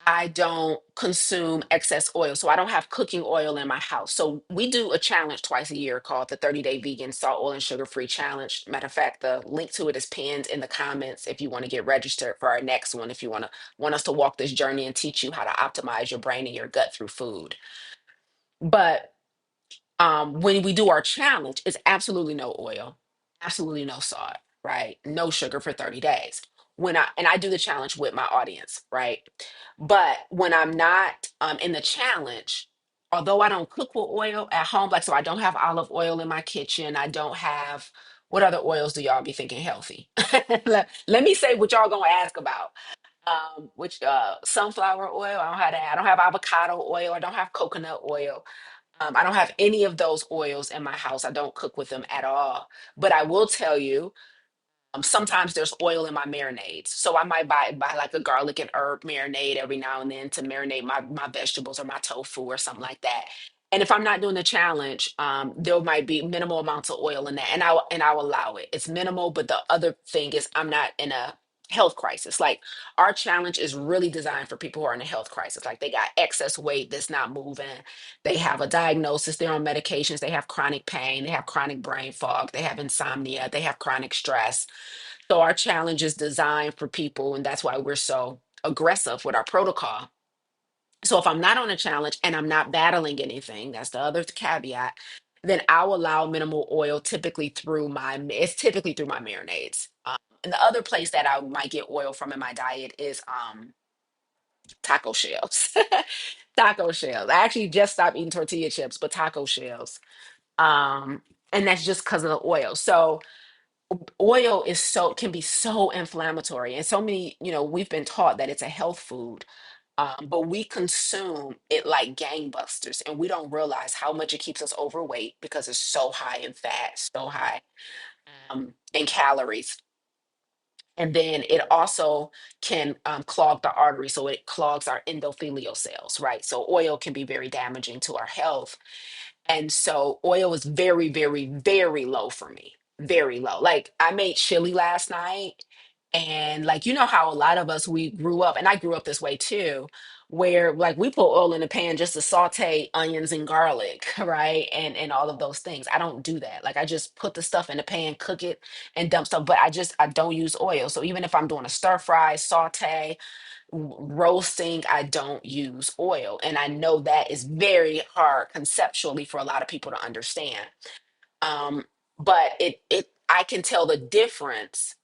I don't consume excess oil. So I don't have cooking oil in my house. So we do a challenge twice a year called the 30-day vegan salt, oil, and sugar-free challenge. Matter of fact, the link to it is pinned in the comments if you want to get registered for our next one, if you want us to walk this journey and teach you how to optimize your brain and your gut through food. But when we do our challenge, it's absolutely no oil, absolutely no salt, right? No sugar for 30 days. I do the challenge with my audience, right? But when I'm not in the challenge, although I don't cook with oil at home, like so I don't have olive oil in my kitchen. I don't have what other oils do y'all be thinking healthy? Let me say what y'all gonna ask about. Which sunflower oil, I don't have that. I don't have avocado oil, I don't have coconut oil. I don't have any of those oils in my house. I don't cook with them at all. But I will tell you, sometimes there's oil in my marinades. So I might buy like a garlic and herb marinade every now and then to marinate my vegetables or my tofu or something like that. And if I'm not doing the challenge, there might be minimal amounts of oil in that, and I'll allow it. It's minimal, but the other thing is I'm not in a health crisis. Like our challenge is really designed for people who are in a health crisis. Like they got excess weight that's not moving. They have a diagnosis. They're on medications. They have chronic pain. They have chronic brain fog. They have insomnia. They have chronic stress. So our challenge is designed for people, and that's why we're so aggressive with our protocol. So if I'm not on a challenge and I'm not battling anything, that's the other caveat, then I'll allow minimal oil it's typically through my marinades. And the other place that I might get oil from in my diet is taco shells. Taco shells. I actually just stopped eating tortilla chips, but taco shells. Um, and that's just because of the oil. So oil can be so inflammatory, and so many, we've been taught that it's a health food, but we consume it like gangbusters, and we don't realize how much it keeps us overweight because it's so high in fat, so high in calories. And then it also can clog the artery, so it clogs our endothelial cells, right? So oil can be very damaging to our health. And so oil is very, very, very low for me. Very low. Like I made chili last night. And like, how a lot of us, we grew up, and I grew up this way too, where like we put oil in the pan just to saute onions and garlic, right? And all of those things. I don't do that. Like I just put the stuff in the pan, cook it, and dump stuff. But I don't use oil. So even if I'm doing a stir fry, saute, roasting, I don't use oil. And I know that is very hard conceptually for a lot of people to understand. Um, but I can tell the difference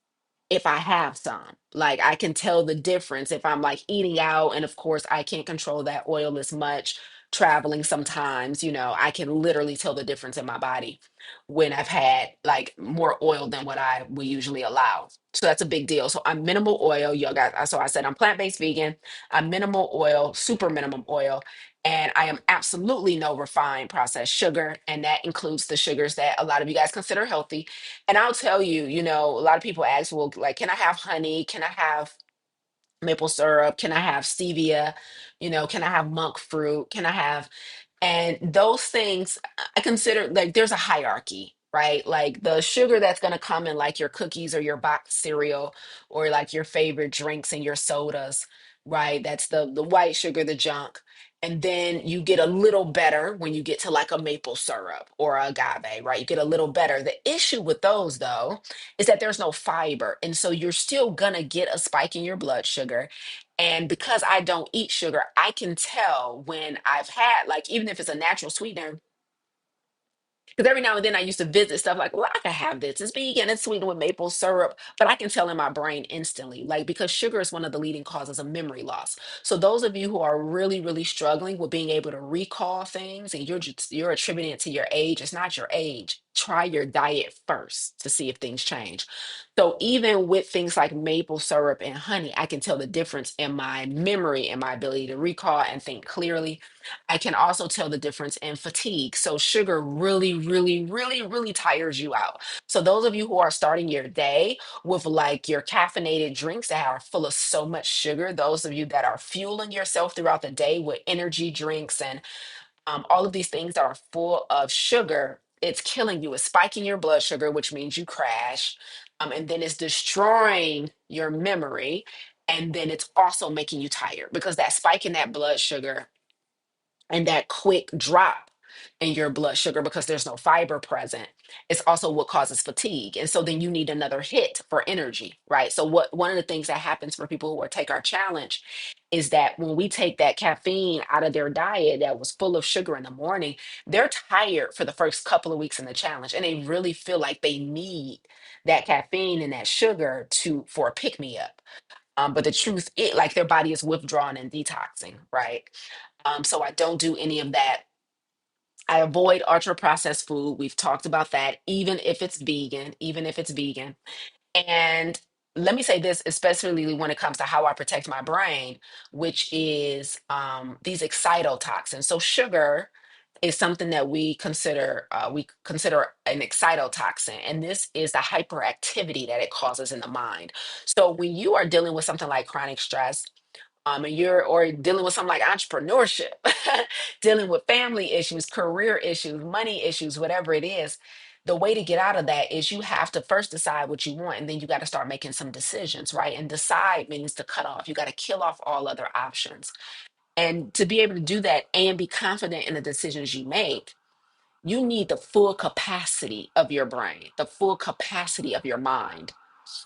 if I have some. Like I can tell the difference if I'm like eating out, and of course I can't control that oil as much. Traveling sometimes, I can literally tell the difference in my body when I've had like more oil than what I would usually allow. So that's a big deal. So I'm minimal oil, y'all got. So I said I'm plant-based vegan. I'm minimal oil, super minimum oil, and I am absolutely no refined processed sugar, and that includes the sugars that a lot of you guys consider healthy. And I'll tell you, a lot of people ask, well, like, can I have honey? Can I have maple syrup? Can I have stevia? Can I have monk fruit? Can I have, and those things I consider like there's a hierarchy, right? Like the sugar that's going to come in like your cookies or your box cereal or like your favorite drinks and your sodas, right? That's the white sugar, the junk. And then you get a little better when you get to like a maple syrup or agave, right? You get a little better. The issue with those though is that there's no fiber. And so you're still gonna get a spike in your blood sugar. And because I don't eat sugar, I can tell when I've had, like, even if it's a natural sweetener, because every now and then I used to visit stuff like, well, I can have this. It's vegan, it's sweetened with maple syrup, but I can tell in my brain instantly, like, because sugar is one of the leading causes of memory loss. So those of you who are really, really struggling with being able to recall things and you're attributing it to your age, it's not your age. try your diet first to see if things change. So even with things like maple syrup and honey, I can tell the difference in my memory and my ability to recall and think clearly. I can also tell the difference in fatigue. So sugar really, really, really, really tires you out. So those of you who are starting your day with like your caffeinated drinks that are full of so much sugar, those of you that are fueling yourself throughout the day with energy drinks and all of these things that are full of sugar, it's killing you. It's spiking your blood sugar, which means you crash. And then it's destroying your memory. And then it's also making you tired because that spike in that blood sugar and that quick drop in your blood sugar because there's no fiber present, it's also what causes fatigue. And so then you need another hit for energy, right? So what one of the things that happens for people who are take our challenge is that when we take that caffeine out of their diet that was full of sugar in the morning, they're tired for the first couple of weeks in the challenge and they really feel like they need that caffeine and that sugar to for a pick me up. But the truth, it like their body is withdrawing and detoxing, right? So I don't do any of that. I avoid ultra processed food. We've talked about that, even if it's vegan, even if it's vegan. And let me say this, especially when it comes to how I protect my brain, which is these excitotoxins. So sugar is something that we consider an excitotoxin, and this is the hyperactivity that it causes in the mind. So when you are dealing with something like chronic stress, and you're or dealing with something like entrepreneurship, dealing with family issues, career issues, money issues, whatever it is, the way to get out of that is you have to first decide what you want, and then you got to start making some decisions, right? And decide means to cut off. You got to kill off all other options. And to be able to do that and be confident in the decisions you make, you need the full capacity of your brain, the full capacity of your mind.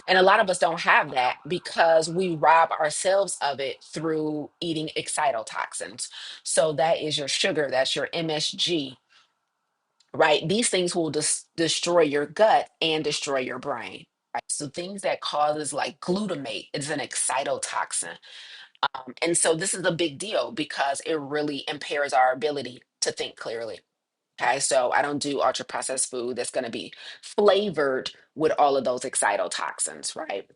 And a lot of us don't have that because we rob ourselves of it through eating excitotoxins. So that is your sugar, that's your MSG, right? These things will destroy your gut and destroy your brain. Right? So things that causes like glutamate is an excitotoxin. And so this is a big deal because it really impairs our ability to think clearly. Okay, so I don't do ultra processed food that's going to be flavored with all of those excitotoxins, right?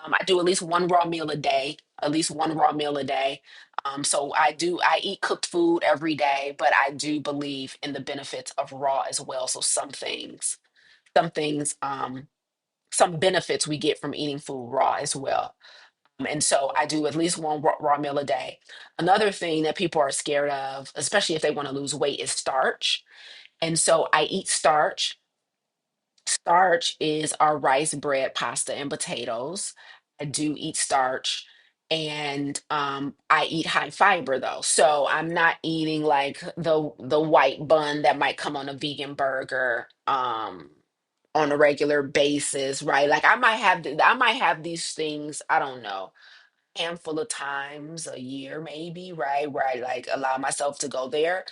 I do at least one raw meal a day, at least one raw meal a day. I eat cooked food every day, but I do believe in the benefits of raw as well. So some things, some benefits we get from eating food raw as well. And so I do at least one raw meal a day. Another thing that people are scared of, especially if they want to lose weight, is starch. And so I eat starch. Starch is our rice, bread, pasta, and potatoes. I do eat starch. And I eat high fiber though. So I'm not eating like the white bun that might come on a vegan burger on a regular basis, right? Like I might have these things, I don't know, handful of times a year maybe, right? Where I like allow myself to go there.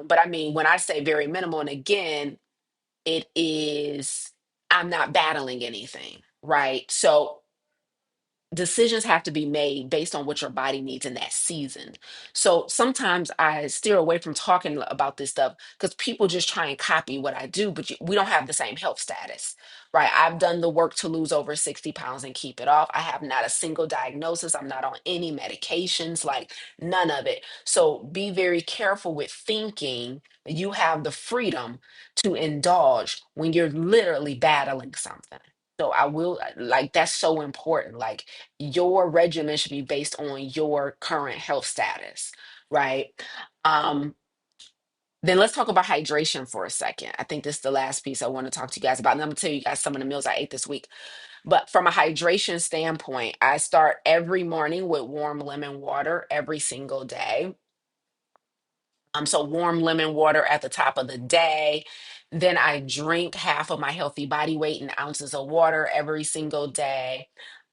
But I mean, when I say very minimal, and again, it is, I'm not battling anything, right? So decisions have to be made based on what your body needs in that season. So sometimes I steer away from talking about this stuff because people just try and copy what I do, but we don't have the same health status, right? I've done the work to lose over 60 pounds and keep it off. I have not a single diagnosis. I'm not on any medications, like none of it. So be very careful with thinking you have the freedom to indulge when you're literally battling something. So I will like that's so important. Like your regimen should be based on your current health status, right? Um, then let's talk about hydration for a second. I think this is the last piece I want to talk to you guys about. And I'm gonna tell you guys some of the meals I ate this week. But from a hydration standpoint, I start every morning with warm lemon water every single day. So warm lemon water at the top of the day. Then I drink half of my healthy body weight in ounces of water every single day.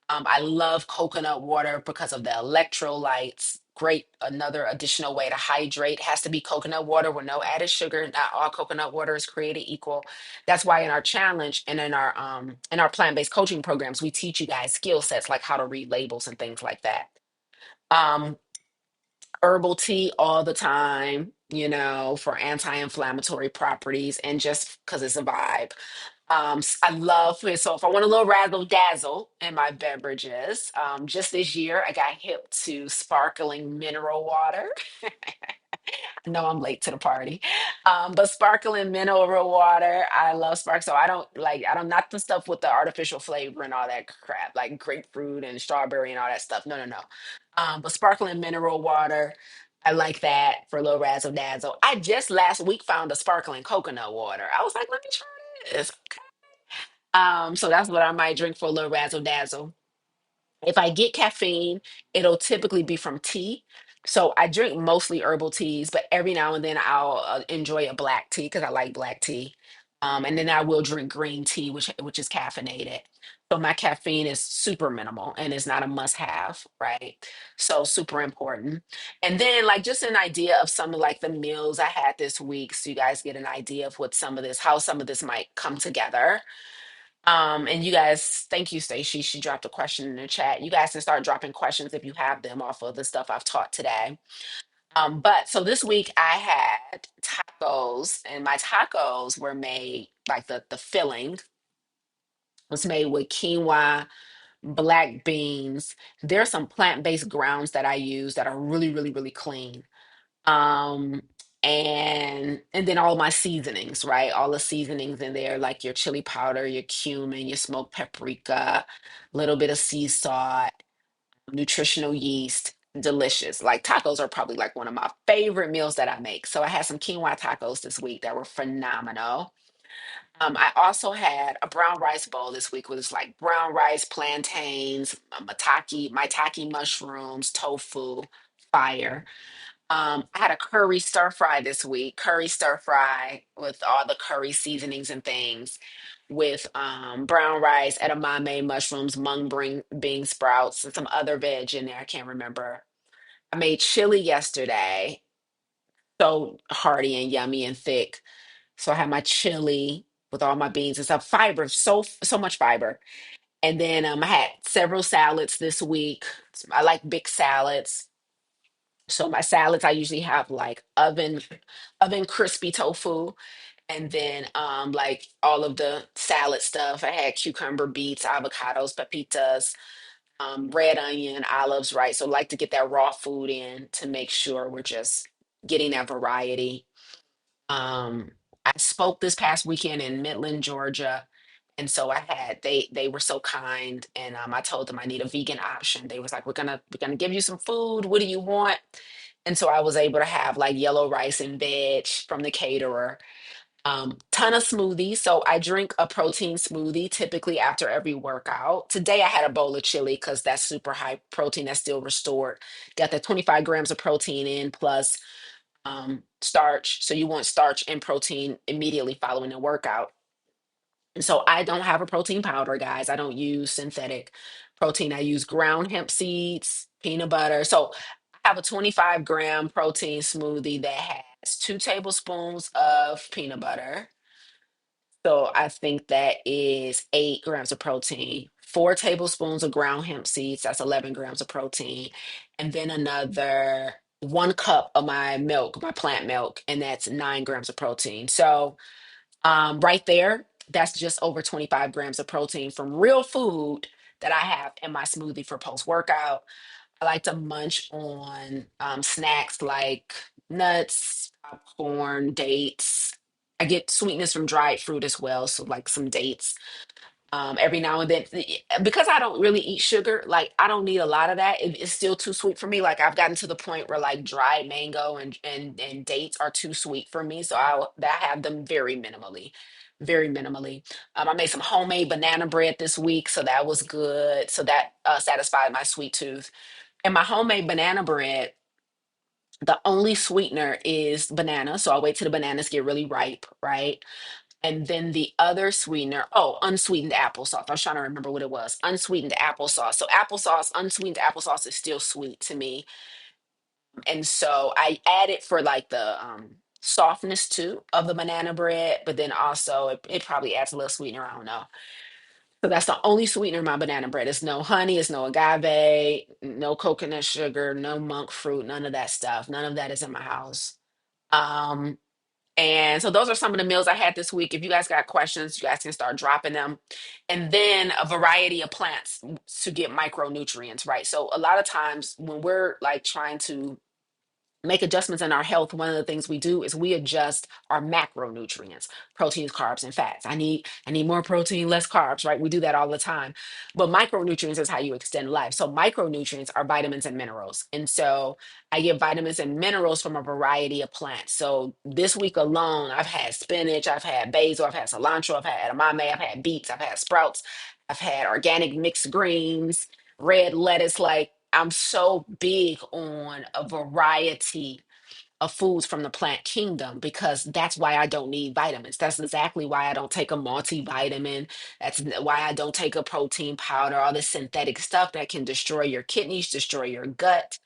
I love coconut water because of the electrolytes. Great, another additional way to hydrate has to be coconut water with no added sugar. Not all coconut water is created equal. That's why in our challenge and in our plant-based coaching programs, we teach you guys skill sets like how to read labels and things like that. Um, herbal tea all the time, for anti-inflammatory properties and just because it's a vibe. I love it. So if I want a little razzle dazzle in my beverages, just this year I got hip to sparkling mineral water. No, I'm late to the party. But sparkling mineral water, I love spark. So I don't, not the stuff with the artificial flavor and all that crap, like grapefruit and strawberry and all that stuff. No, no, no. But sparkling mineral water, I like that for a little razzle dazzle. I just last week found a sparkling coconut water. I was like, let me try this. So that's what I might drink for a little razzle dazzle. If I get caffeine, it'll typically be from tea. So I drink mostly herbal teas, but every now and then I'll enjoy a black tea because I like black tea. And then I will drink green tea, which is caffeinated. So my caffeine is super minimal and it's not a must-have, right? So super important. And then like just an idea of some of like the meals I had this week, so you guys get an idea of how some of this might come together. And you guys, thank you, Stacy. She dropped a question in the chat. You guys can start dropping questions if you have them off of the stuff I've taught today. But so this week I had tacos, and my tacos were made like the filling was made with quinoa, black beans. There's some plant-based grounds that I use that are really, really, really clean. um and then all my seasonings, right? All the seasonings in there, like your chili powder, your cumin, your smoked paprika, little bit of sea salt, nutritional yeast. Delicious. Like tacos are probably like one of my favorite meals that I make. So I had some quinoa tacos this week that were phenomenal. I also had a brown rice bowl this week with like brown rice, plantains, maitake mushrooms, tofu, fire. I had a curry stir fry this week, curry stir fry with all the curry seasonings and things, with brown rice, edamame, mushrooms, bean sprouts, and some other veg in there. I can't remember. I made chili yesterday, so hearty and yummy and thick. So I had my chili with all my beans and stuff. Fiber, so much fiber. And then I had several salads this week. I like big salads. So my salads, I usually have like oven crispy tofu, and then like all of the salad stuff. I had cucumber, beets, avocados, pepitas, red onion, olives, right? So like to get that raw food in to make sure we're just getting that variety. Um, I spoke this past weekend in Midland, Georgia. And so they were so kind, and I told them I need a vegan option. They was like, we're gonna give you some food. What do you want? And so I was able to have like yellow rice and veg from the caterer. Ton of smoothies. So I drink a protein smoothie typically after every workout. Today I had a bowl of chili because that's super high protein that's still restored. Got the 25 grams of protein in plus starch. So you want starch and protein immediately following a workout. And so I don't have a protein powder, guys. I don't use synthetic protein. I use ground hemp seeds, peanut butter. So I have a 25-gram protein smoothie that has 2 tablespoons of peanut butter. So I think that is 8 grams of protein, 4 tablespoons of ground hemp seeds, that's 11 grams of protein, and then another 1 cup of my milk, my plant milk, and that's 9 grams of protein. So right there, that's just over 25 grams of protein from real food that I have in my smoothie for post workout. I like to munch on snacks like nuts, popcorn, dates. I get sweetness from dried fruit as well, so like some dates. Every now and then, because I don't really eat sugar, like I don't need a lot of that. It's still too sweet for me. Like I've gotten to the point where like dried mango and dates are too sweet for me, so I have them very minimally, very minimally. I made some homemade banana bread this week, so that was good. So that satisfied my sweet tooth. And my homemade banana bread, the only sweetener is banana. So I'll wait till the bananas get really ripe, right? And then the other sweetener, oh, unsweetened applesauce. I was trying to remember what it was. Unsweetened applesauce. So applesauce, unsweetened applesauce is still sweet to me. And so I add it for like the softness too of the banana bread, but then also it probably adds a little sweetener. I don't know. So that's the only sweetener in my banana bread. It's no honey, it's no agave, no coconut sugar, no monk fruit, none of that stuff. None of that is in my house. Um, and so those are some of the meals I had this week. If you guys got questions, you guys can start dropping them. And then a variety of plants to get micronutrients, right? So a lot of times when we're like trying to make adjustments in our health, one of the things we do is we adjust our macronutrients, proteins, carbs, and fats. I need more protein, less carbs, right? We do that all the time. But micronutrients is how you extend life. So micronutrients are vitamins and minerals. And so I get vitamins and minerals from a variety of plants. So this week alone, I've had spinach, I've had basil, I've had cilantro, I've had edamame, I've had beets, I've had sprouts, I've had organic mixed greens, red lettuce. Like I'm so big on a variety of foods from the plant kingdom because that's why I don't need vitamins. That's exactly why I don't take a multivitamin. Why I don't take a protein powder, all this synthetic stuff that can destroy your kidneys, destroy your gut,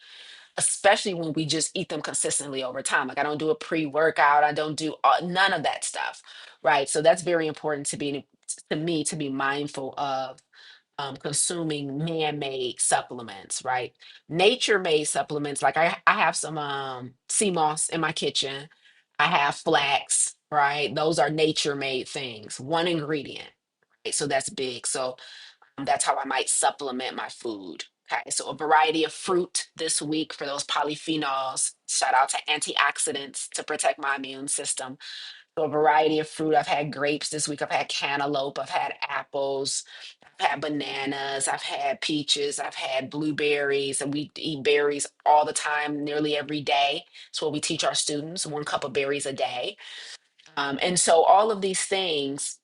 especially when we just eat them consistently over time. Like I don't do a pre-workout, I don't do none of that stuff, right? So that's very important to me to be mindful of consuming man-made supplements, right? Nature-made supplements, like I have some sea moss in my kitchen. I have flax, right? Those are nature-made things, one ingredient, right? So that's big. So that's how I might supplement my food. Okay, so a variety of fruit this week for those polyphenols. Shout out to antioxidants to protect my immune system. So a variety of fruit. I've had grapes this week. I've had cantaloupe. I've had apples. I've had bananas. I've had peaches. I've had blueberries. And we eat berries all the time, nearly every day. It's what we teach our students, 1 cup of berries a day. And so all of these things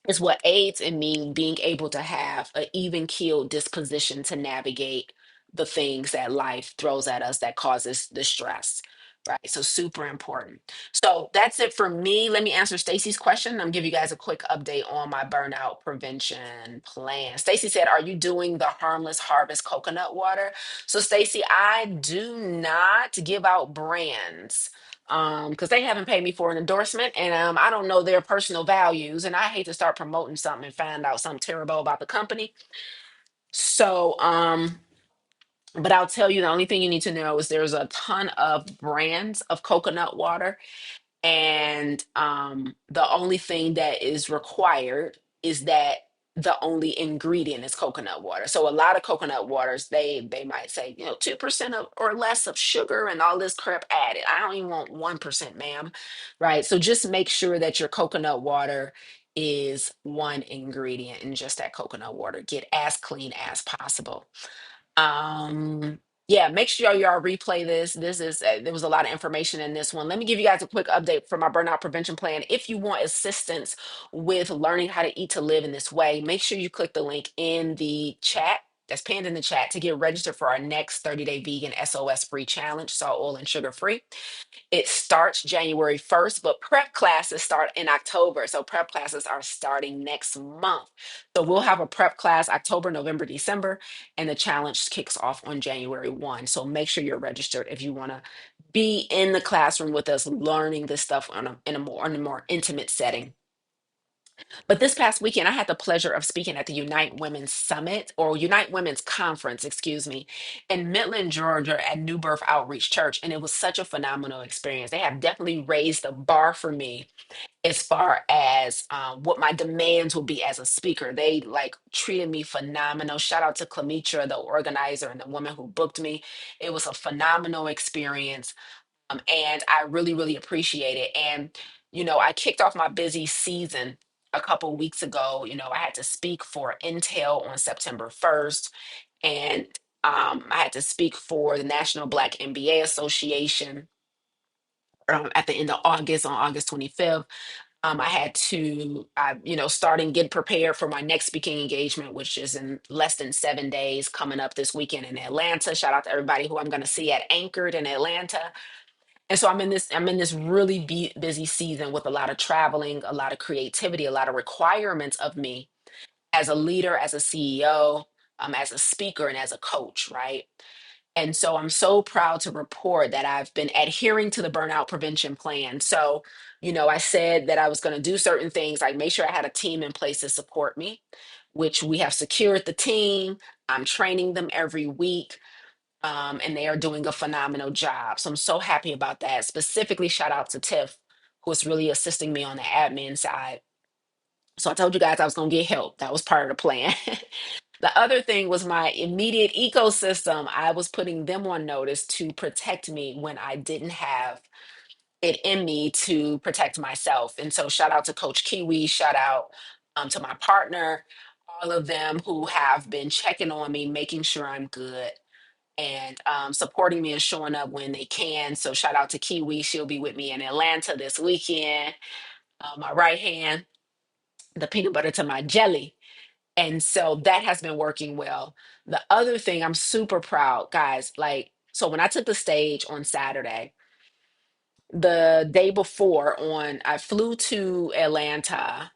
is what aids in me being able to have an even keeled disposition to navigate the things that life throws at us that causes the stress. Right. So super important. So that's it for me. Let me answer Stacy's question. I'm give you guys a quick update on my burnout prevention plan. Stacy said, "Are you doing the harmless harvest coconut water?" So Stacy, I do not give out brands because they haven't paid me for an endorsement and I don't know their personal values and I hate to start promoting something and find out something terrible about the company. So but I'll tell you the only thing you need to know is there's a ton of brands of coconut water and the only thing that is required is that the only ingredient is coconut water. So a lot of coconut waters, they might say, 2% of, or less of sugar and all this crap added. I don't even want 1%, ma'am. Right. So just make sure that your coconut water is one ingredient and just that coconut water. Get as clean as possible. Yeah, make sure y'all replay this. There was a lot of information in this one. Let me give you guys a quick update for my burnout prevention plan. If you want assistance with learning how to eat to live in this way, make sure you click the link in the chat that's pinned in the chat to get registered for our next 30-day vegan SOS free challenge, salt, oil, and sugar free. It starts January 1st, but prep classes start in October. So prep classes are starting next month. So we'll have a prep class October, November, December, and the challenge kicks off on January 1. So make sure you're registered if you want to be in the classroom with us learning this stuff in a more intimate setting. But this past weekend, I had the pleasure of speaking at the Unite Women's Summit or Unite Women's Conference, excuse me, in Midland, Georgia at New Birth Outreach Church. And it was such a phenomenal experience. They have definitely raised the bar for me as far as what my demands would be as a speaker. They like treated me phenomenal. Shout out to Clemitra, the organizer, and the woman who booked me. It was a phenomenal experience. And I really, really appreciate it. And, I kicked off my busy season a couple weeks ago. I had to speak for Intel on September 1st, and I had to speak for the National Black MBA Association at the end of August, on August 25th. I had to, start and get prepared for my next speaking engagement, which is in less than 7 days coming up this weekend in Atlanta. Shout out to everybody who I'm going to see at Anchored in Atlanta. And so I'm in this really busy season with a lot of traveling, a lot of creativity, a lot of requirements of me as a leader, as a CEO, as a speaker, and as a coach, right? And so I'm so proud to report that I've been adhering to the burnout prevention plan. So, I said that I was going to do certain things, like make sure I had a team in place to support me. which we have secured the team. I'm training them every week, and they are doing a phenomenal job. So I'm so happy about that. Specifically, shout out to Tiff, who is really assisting me on the admin side. So I told you guys I was going to get help. That was part of the plan. The other thing was my immediate ecosystem. I was putting them on notice to protect me when I didn't have it in me to protect myself. And so shout out to Coach Kiwi, shout out to my partner, all of them who have been checking on me, making sure I'm good, and supporting me and showing up when they can. So shout out to Kiwi. She'll be with me in Atlanta this weekend. My right hand, the peanut butter to my jelly. And so that has been working well. The other thing, I'm super proud, guys. Like, so when I took the stage on Saturday, the day before I flew to Atlanta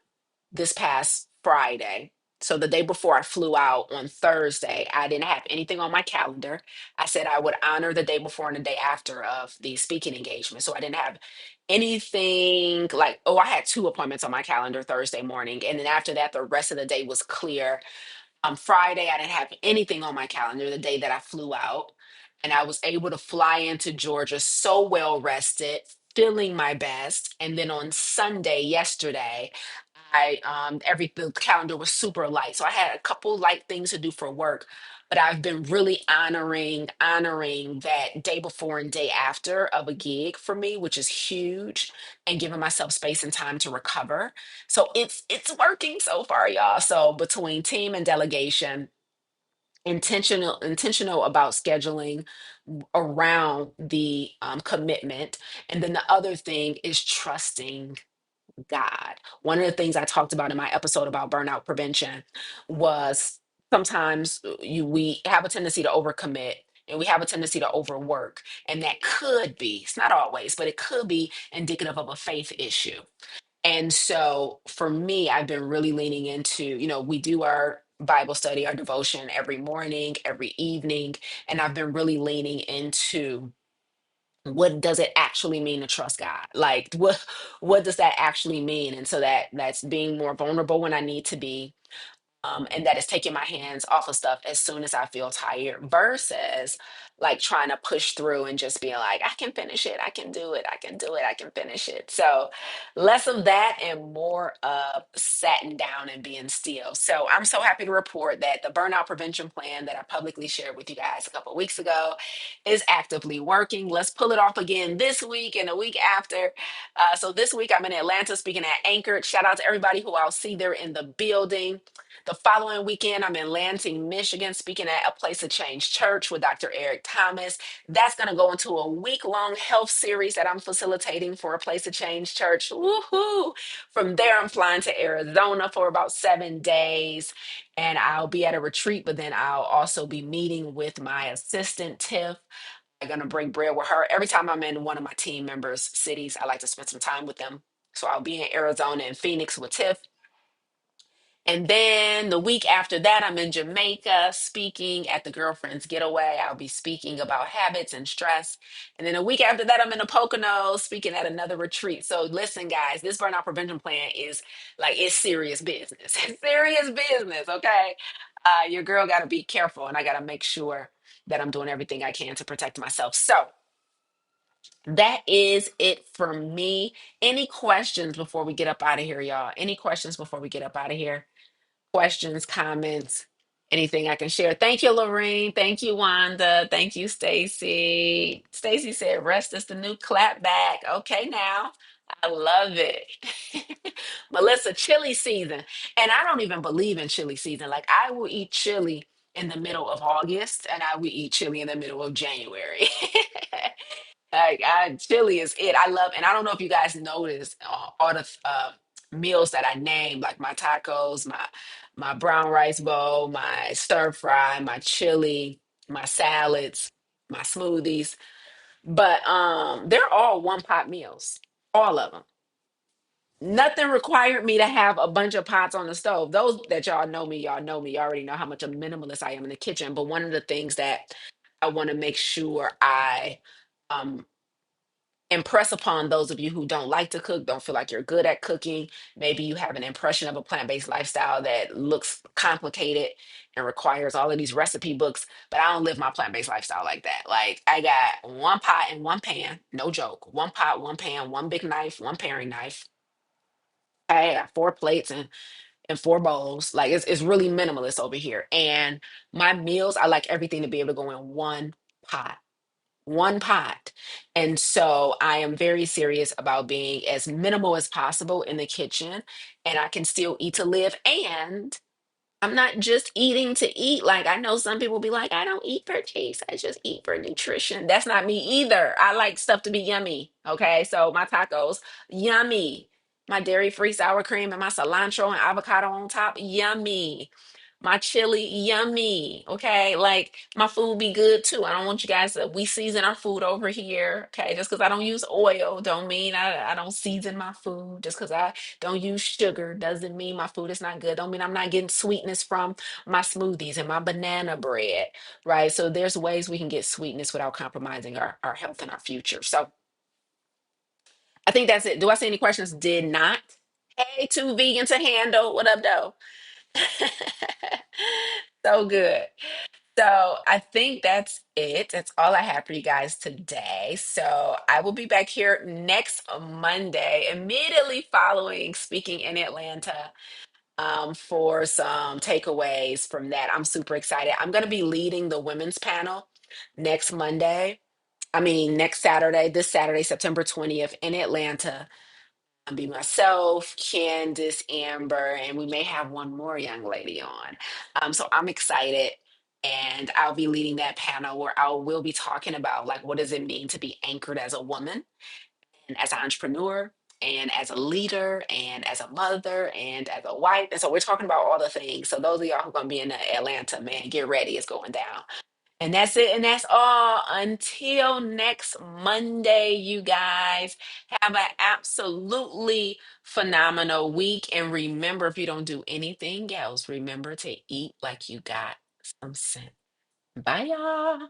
this past Friday. So the day before I flew out on Thursday, I didn't have anything on my calendar. I said I would honor the day before and the day after of the speaking engagement. So I didn't have anything like, oh, I had two appointments on my calendar Thursday morning. And then after that, the rest of the day was clear. Friday, I didn't have anything on my calendar the day that I flew out. And I was able to fly into Georgia so well rested, feeling my best. And then on Sunday, yesterday, the calendar was super light. So I had a couple light things to do for work, but I've been really honoring that day before and day after of a gig for me, which is huge, and giving myself space and time to recover. So it's working so far, y'all. So between team and delegation, intentional about scheduling around the commitment, and then the other thing is trusting God. One of the things I talked about in my episode about burnout prevention was sometimes we have a tendency to overcommit, and we have a tendency to overwork, and that could be, it's not always, but it could be indicative of a faith issue. And so for me, I've been really leaning into, we do our Bible study, our devotion every morning, every evening, and I've been really leaning into what does it actually mean to trust God? Like what does that actually mean? And so that's being more vulnerable when I need to be, and that is taking my hands off of stuff as soon as I feel tired versus like trying to push through and just being like, I can finish it, I can do it, I can do it, I can finish it. So less of that and more of sitting down and being still. So I'm so happy to report that the burnout prevention plan that I publicly shared with you guys a couple of weeks ago is actively working. Let's pull it off again this week and the week after. So this week I'm in Atlanta speaking at Anchored. Shout out to everybody who I'll see there in the building. The following weekend, I'm in Lansing, Michigan, speaking at A Place of Change Church with Dr. Eric Thomas. That's going to go into a week-long health series that I'm facilitating for A Place of Change Church. Woohoo! From there, I'm flying to Arizona for about 7 days, and I'll be at a retreat, but then I'll also be meeting with my assistant, Tiff. I'm going to break bread with her. Every time I'm in one of my team members' cities, I like to spend some time with them. So I'll be in Arizona and Phoenix with Tiff. And then the week after that, I'm in Jamaica speaking at the Girlfriends Getaway. I'll be speaking about habits and stress. And then a week after that, I'm in the Poconos speaking at another retreat. So listen, guys, this burnout prevention plan is like, it's serious business. It's serious business, okay? Your girl got to be careful, and I got to make sure that I'm doing everything I can to protect myself. So that is it for me. Any questions before we get up out of here, y'all? Any questions before we get up out of here? Questions, comments, anything I can share. Thank you, Lorraine. Thank you, Wanda. Thank you, Stacy. Stacy said, rest is the new clap back. Okay, now. I love it. Melissa, chili season. And I don't even believe in chili season. Like, I will eat chili in the middle of August, and I will eat chili in the middle of January. Chili is it. I love, and I don't know if you guys noticed all the meals that I named, like my tacos, my brown rice bowl, my stir fry, my chili, my salads, my smoothies. But they're all one pot meals, all of them. Nothing required me to have a bunch of pots on the stove. Those that y'all know me, y'all know me. You already know how much a minimalist I am in the kitchen. But one of the things that I want to make sure I um impress upon those of you who don't like to cook, don't feel like you're good at cooking. Maybe you have an impression of a plant-based lifestyle that looks complicated and requires all of these recipe books, but I don't live my plant-based lifestyle like that. Like I got one pot and one pan, no joke. One pot, one pan, one big knife, one paring knife. I got four plates and four bowls. Like it's really minimalist over here. And my meals, I like everything to be able to go in pot one pot. And so I am very serious about being as minimal as possible in the kitchen, and I can still eat to live. And I'm not just eating to eat. Like I know some people be like, I don't eat for taste, I just eat for nutrition. That's not me either. I like stuff to be yummy. Okay. So my tacos, yummy. My dairy-free sour cream and my cilantro and avocado on top, yummy. My chili, yummy. Okay. Like my food be good too. I don't want you guys to, we season our food over here. Okay. Just because I don't use oil don't mean I don't season my food. Just because I don't use sugar doesn't mean my food is not good. Don't mean I'm not getting sweetness from my smoothies and my banana bread. Right. So there's ways we can get sweetness without compromising our health and our future. So I think that's it. Do I see any questions? Did not. Hey, too vegan to handle. What up, though? So good. So I think that's it. That's all I have for you guys today. So I will be back here next Monday, immediately following speaking in Atlanta, for some takeaways from that. I'm super excited. I'm going to be leading the women's panel next Monday. I mean, next Saturday, this Saturday, September 20th in Atlanta. I'll be myself, Candace, Amber, and we may have one more young lady on. So I'm excited. And I'll be leading that panel where I will be talking about like what does it mean to be anchored as a woman and as an entrepreneur and as a leader and as a mother and as a wife. And so we're talking about all the things. So those of y'all who are gonna be in Atlanta, man, get ready. It's going down. And that's it. And that's all. Until next Monday, you guys have an absolutely phenomenal week. And remember, if you don't do anything else, remember to eat like you got some sense. Bye, y'all.